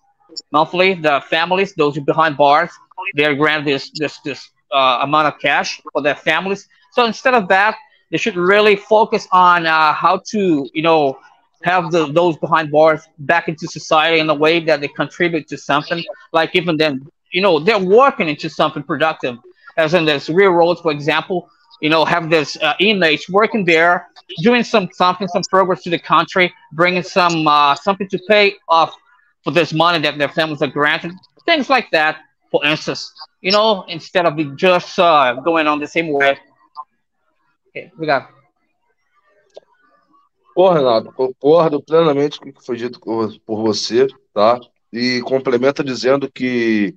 monthly. The families, those who behind bars, they are granted this amount of cash for their families. So instead of that, they should really focus on how to, have those behind bars back into society in a way that they contribute to something. Like even then, they're working into something productive. As in this railroads, for example, have this inmates working there, doing some progress to the country, bringing some something to pay off for this money that their families are granted. Things like that, for instance, instead of just going on the same way. Okay, obrigado. Renato, concordo plenamente com o que foi dito por você, tá? E complementa dizendo que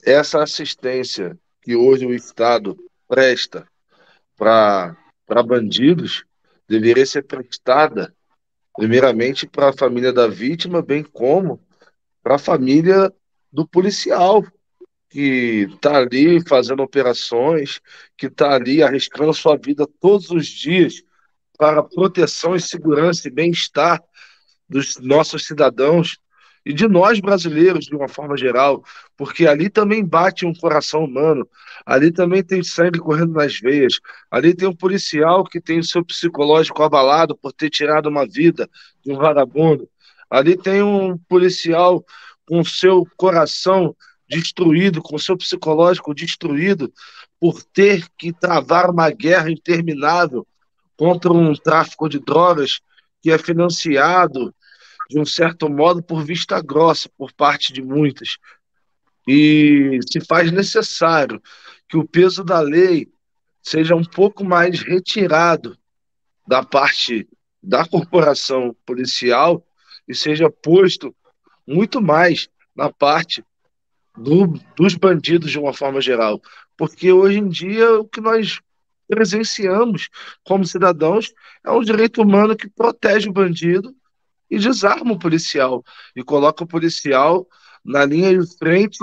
essa assistência que hoje o Estado presta para bandidos deveria ser prestada, primeiramente, para a família da vítima, bem como para a família do policial, que está ali fazendo operações, que está ali arriscando sua vida todos os dias para a proteção e segurança e bem-estar dos nossos cidadãos. e de nós brasileiros, de uma forma geral, porque ali também bate um coração humano, ali também tem sangue correndo nas veias, ali tem um policial que tem o seu psicológico abalado por ter tirado uma vida de um vagabundo, ali tem um policial com o seu coração destruído, com o seu psicológico destruído, por ter que travar uma guerra interminável contra um tráfico de drogas que é financiado, de um certo modo, por vista grossa, por parte de muitas. E se faz necessário que o peso da lei seja um pouco mais retirado da parte da corporação policial e seja posto muito mais na parte dos bandidos de uma forma geral. Porque hoje em dia o que nós presenciamos como cidadãos é um direito humano que protege o bandido e desarma o policial e coloca o policial na linha de frente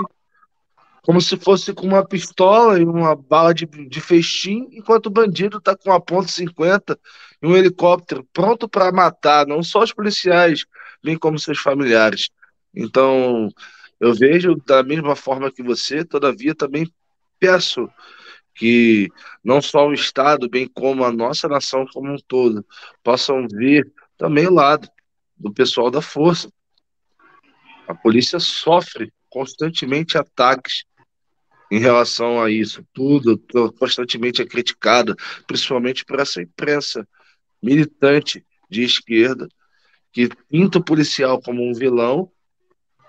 como se fosse com uma pistola e uma bala de festim, enquanto o bandido está com uma ponto .50 e um helicóptero pronto para matar não só os policiais, bem como seus familiares. Então, eu vejo da mesma forma que você, todavia também peço que não só o Estado, bem como a nossa nação como um todo, possam ver também o lado do pessoal da força. A polícia sofre constantemente ataques em relação a isso. Tudo constantemente é criticada, principalmente por essa imprensa militante de esquerda, que pinta o policial como um vilão,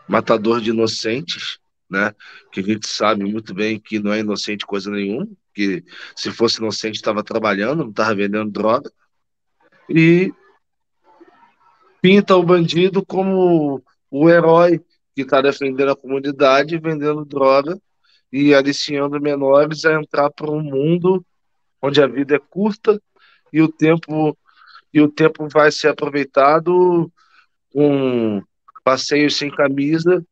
matador de inocentes, né? Que a gente sabe muito bem que não é inocente coisa nenhuma, que se fosse inocente estava trabalhando, não estava vendendo droga, e pinta o bandido como o herói que está defendendo a comunidade, vendendo droga e aliciando menores a entrar para um mundo onde a vida é curta e o tempo vai ser aproveitado com passeios sem camisa,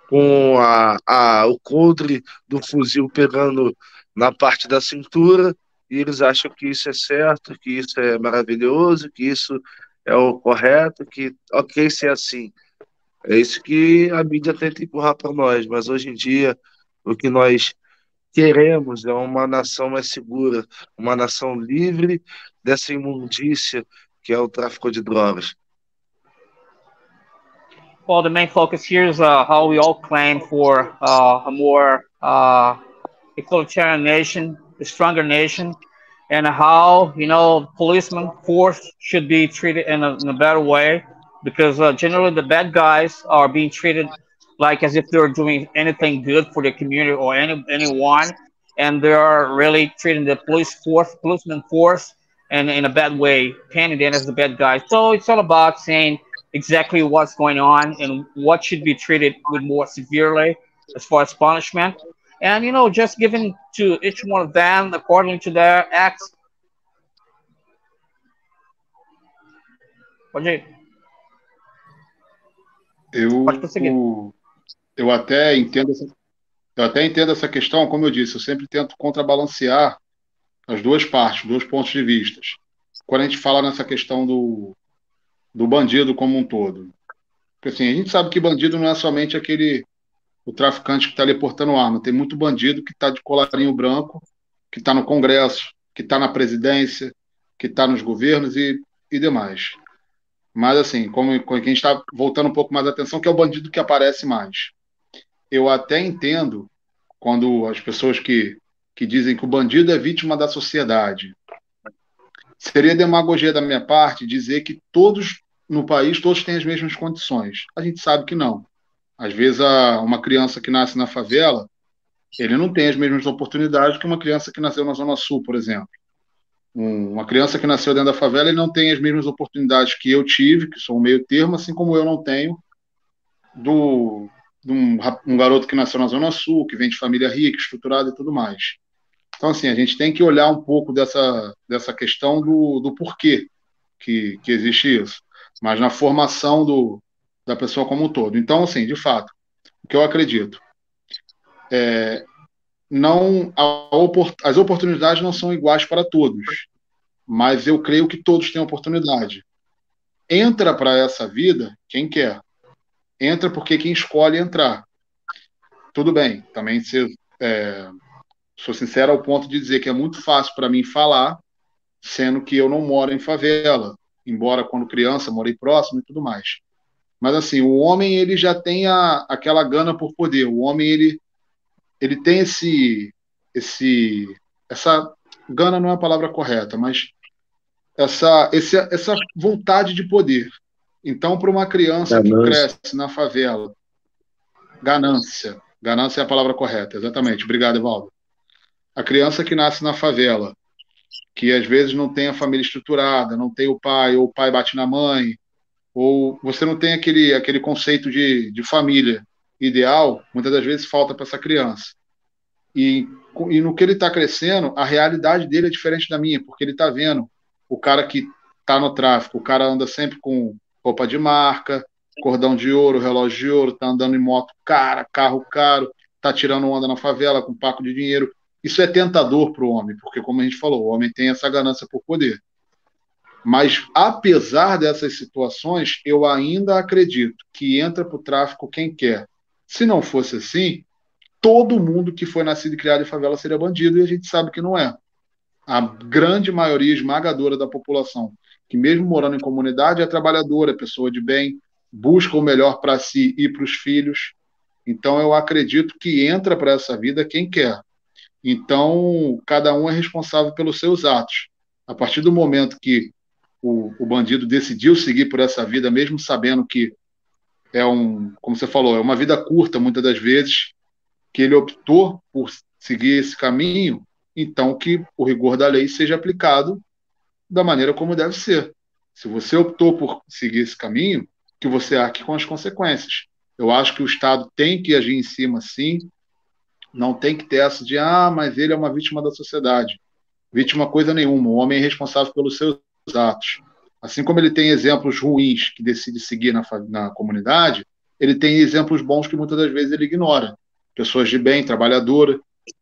com o coldre do fuzil pegando na parte da cintura, e eles acham que isso é certo, que isso é maravilhoso, que isso é o correto, que ok ser assim. É isso que a mídia tenta empurrar para nós, mas hoje em dia o que nós queremos é uma nação mais segura, uma nação livre dessa imundícia que é o tráfico de drogas. Well, the main focus here is how we all claim for a more equalitarian nation, a stronger nation, and how, policemen force should be treated in a better way, because generally the bad guys are being treated like as if they're doing anything good for the community or anyone, and they are really treating the policeman force, and in a bad way, painting them as the bad guys. So it's all about saying exactly what's going on and what should be treated with more severely as far as punishment, and just giving to each one of them according to their acts. Pode ir. Pode prosseguir. Eu até entendo essa questão, como eu disse, eu sempre tento contrabalancear as duas partes, dois pontos de vista. Quando a gente fala nessa questão do bandido como um todo. Porque assim, a gente sabe que bandido não é somente o traficante que está ali portando arma. Tem muito bandido que está de colarinho branco, que está no Congresso, que está na presidência, que está nos governos e demais. Mas assim, como a gente está voltando um pouco mais a atenção, que é o bandido que aparece mais. Eu até entendo quando as pessoas que dizem que o bandido é vítima da sociedade. Seria demagogia da minha parte dizer que todos no país, todos têm as mesmas condições. A gente sabe que não. Às vezes, uma criança que nasce na favela, ele não tem as mesmas oportunidades que uma criança que nasceu na Zona Sul, por exemplo. Uma criança que nasceu dentro da favela, ele não tem as mesmas oportunidades que eu tive, que sou um meio termo, assim como eu não tenho de um garoto que nasceu na Zona Sul, que vem de família rica, estruturada e tudo mais. Então, assim, a gente tem que olhar um pouco dessa questão do porquê que existe isso, mas na formação da pessoa como um todo. Então, assim, de fato, o que eu acredito as oportunidades não são iguais para todos, mas eu creio que todos têm oportunidade. Entra para essa vida quem quer. entra porque quem escolhe entrar. Tudo bem, também sou sincero ao ponto de dizer que é muito fácil para mim falar, sendo que eu não moro em favela, embora quando criança morei próximo e tudo mais. Mas assim, o homem ele já tem aquela gana por poder. O homem ele tem essa gana não é a palavra correta, mas essa vontade de poder. Então, para uma criança que cresce na favela, ganância é a palavra correta, exatamente. Obrigado, Evaldo. A criança que nasce na favela, que às vezes não tem a família estruturada, não tem o pai, ou o pai bate na mãe, ou você não tem aquele conceito de família ideal, muitas das vezes falta para essa criança. E no que ele está crescendo, a realidade dele é diferente da minha, porque ele está vendo o cara que está no tráfico, o cara anda sempre com roupa de marca, cordão de ouro, relógio de ouro, está andando em moto cara, carro caro, está tirando onda na favela com um paco de dinheiro. Isso é tentador para o homem, porque, como a gente falou, o homem tem essa ganância por poder. Mas, apesar dessas situações, eu ainda acredito que entra para o tráfico quem quer. Se não fosse assim, todo mundo que foi nascido e criado em favela seria bandido, e a gente sabe que não é. A grande maioria esmagadora da população, que mesmo morando em comunidade, é trabalhadora, é pessoa de bem, busca o melhor para si e para os filhos. Então, eu acredito que entra para essa vida quem quer. Então, cada um é responsável pelos seus atos. A partir do momento que o bandido decidiu seguir por essa vida, mesmo sabendo que como você falou, é uma vida curta, muitas das vezes, que ele optou por seguir esse caminho, então que o rigor da lei seja aplicado da maneira como deve ser. Se você optou por seguir esse caminho, que você arque com as consequências. Eu acho que o Estado tem que agir em cima, sim, não tem que ter essa de, mas ele é uma vítima da sociedade. Vítima coisa nenhuma, o homem é responsável pelos seus atos. Assim como ele tem exemplos ruins que decide seguir na comunidade, ele tem exemplos bons que muitas das vezes ele ignora. Pessoas de bem, trabalhadora,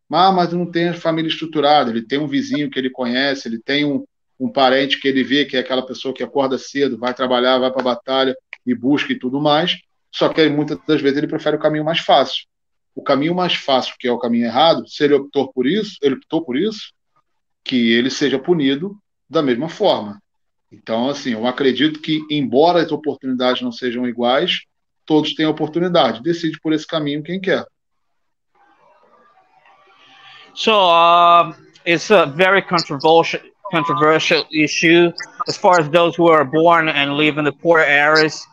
mas não tem família estruturada, ele tem um vizinho que ele conhece, ele tem um parente que ele vê que é aquela pessoa que acorda cedo, vai trabalhar, vai para a batalha e busca e tudo mais, só que muitas das vezes ele prefere o caminho mais fácil. O caminho mais fácil, que é o caminho errado, se ele optou por isso, que ele seja punido da mesma forma. Então, assim, eu acredito que, embora as oportunidades não sejam iguais, todos têm oportunidade. Decide por esse caminho quem quer. So, it's a very controversial issue as far as those who are born and live in the poor areas,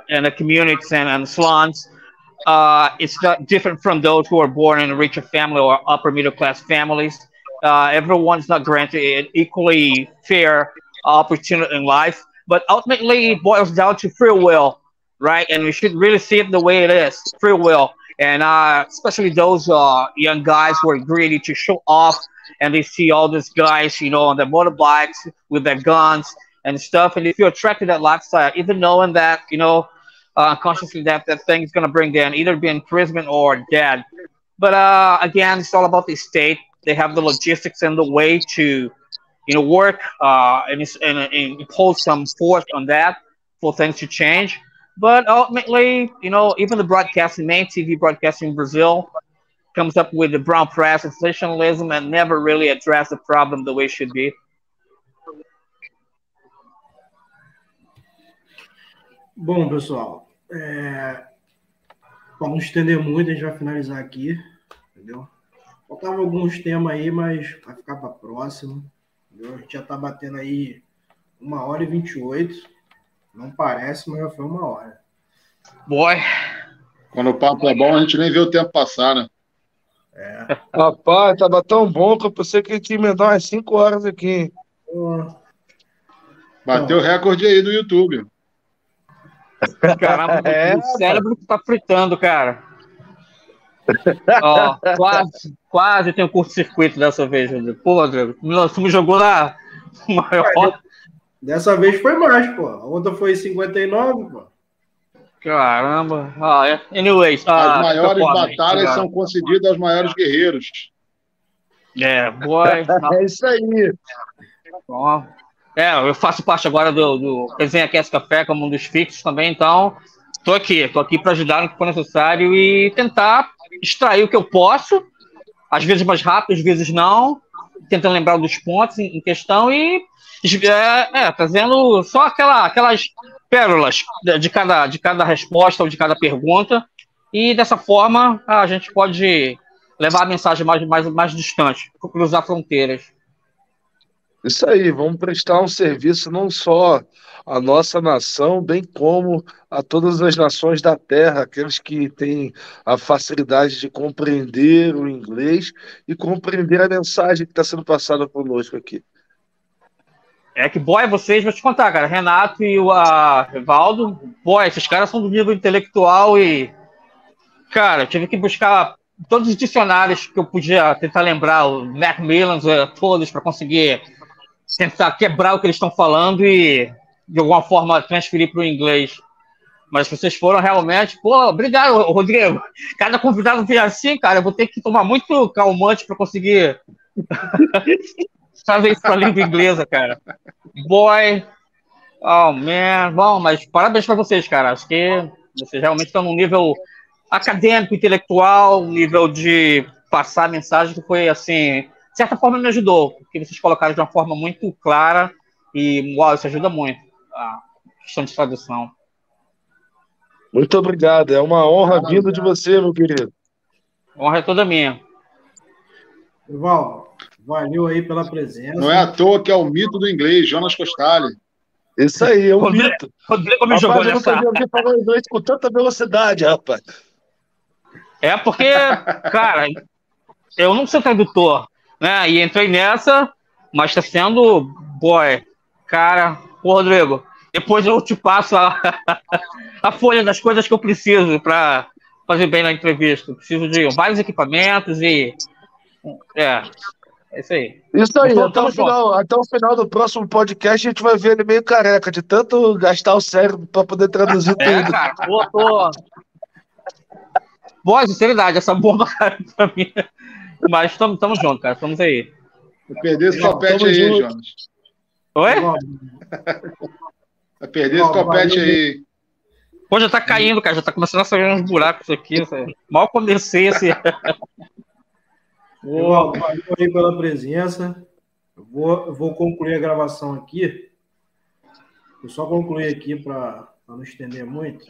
in the communities and slums. It's not different from those who are born in a richer family or upper middle class families. Everyone's not granted an equally fair opportunity in life, but ultimately it boils down to free will, right? And we should really see it the way it is, free will. And especially those young guys who are greedy to show off, and they see all these guys, on their motorbikes with their guns and stuff, and if you're attracted to that lifestyle, even knowing that, consciously that thing is going to bring them either be in prison or dead. But again, it's all about the state. They have the logistics and the way to, work and impose some force on that for things to change. But ultimately, even the main TV broadcasting in Brazil comes up with the brown press and sensationalism and never really address the problem the way it should be. Bom, pessoal, para não estender muito, a gente vai finalizar aqui, entendeu? Faltavam alguns temas aí, mas vai ficar para a próxima, entendeu? A gente já está batendo aí 1h28, não parece, mas já foi 1 hora. Boy! Quando o papo é bom, a gente nem vê o tempo passar, né? Rapaz, tava tão bom que eu pensei que a gente ia emendar umas 5 horas aqui. Bateu o recorde aí do YouTube. Caramba, o cérebro tá fritando, cara. Quase tem um curto-circuito dessa vez, Rodrigo. Pô, Rodrigo, tu me jogou na maior. Dessa vez foi mais, pô. A outra foi 59, pô. Caramba. Anyways. As maiores batalhas são concedidas aos maiores guerreiros. Boy. É isso aí. Eu faço parte agora do Resenha Cast Café como um dos fixos também, então Tô aqui para ajudar no que for necessário e tentar extrair o que eu posso, às vezes mais rápido, às vezes não, tentando lembrar dos pontos em questão e trazendo só aquelas pérolas de cada resposta ou de cada pergunta, e dessa forma a gente pode levar a mensagem mais distante, cruzar fronteiras. Isso aí, vamos prestar um serviço não só à nossa nação, bem como a todas as nações da Terra, aqueles que têm a facilidade de compreender o inglês e compreender a mensagem que está sendo passada conosco aqui. Que boy, vocês, vou te contar, cara, Renato e o Evaldo, boy, esses caras são do nível intelectual e, cara, eu tive que buscar todos os dicionários que eu podia tentar lembrar, o Macmillan, todos, para conseguir tentar quebrar o que eles estão falando e, de alguma forma, transferir para o inglês. Mas vocês foram realmente... Pô, obrigado, Rodrigo. Cada convidado vem assim, cara, eu vou ter que tomar muito calmante para conseguir fazer isso para a língua inglesa, cara. Boy, oh, man. Bom, mas parabéns para vocês, cara. Acho que vocês realmente estão num nível acadêmico, intelectual, nível de passar a mensagem que foi, assim... De certa forma me ajudou, porque vocês colocaram de uma forma muito clara e, uau, isso ajuda muito a questão de tradução. Muito obrigado, é uma honra vindo de você, meu querido. A honra é toda minha. Evaldo, valeu aí pela presença. Não é à toa que é o mito do inglês, Jonas Costali. Isso aí, é um mito. Rodrigo me jogou nessa... Eu nunca vi falar inglês com tanta velocidade, rapaz. É porque, cara, eu não sou tradutor, né? E entrei nessa, mas tá sendo, boy, cara, pô, Rodrigo, depois eu te passo a folha das coisas que eu preciso para fazer bem na entrevista. Eu preciso de vários equipamentos e... É isso aí. Isso aí, até o final do próximo podcast a gente vai ver ele meio careca, de tanto gastar o cérebro para poder traduzir tudo. Cara, tô... Boa, sinceridade, essa bomba, cara, pra mim. Mas estamos juntos, cara, estamos aí. Vai perder esse topete aí, Jonas. Oi? Vai perder esse topete aí. Pô, já tá caindo, cara, já tá começando a sair uns buracos aqui. Mal comecei esse... Valeu aí pela presença. Eu vou concluir a gravação aqui. Vou só concluir aqui para não estender muito.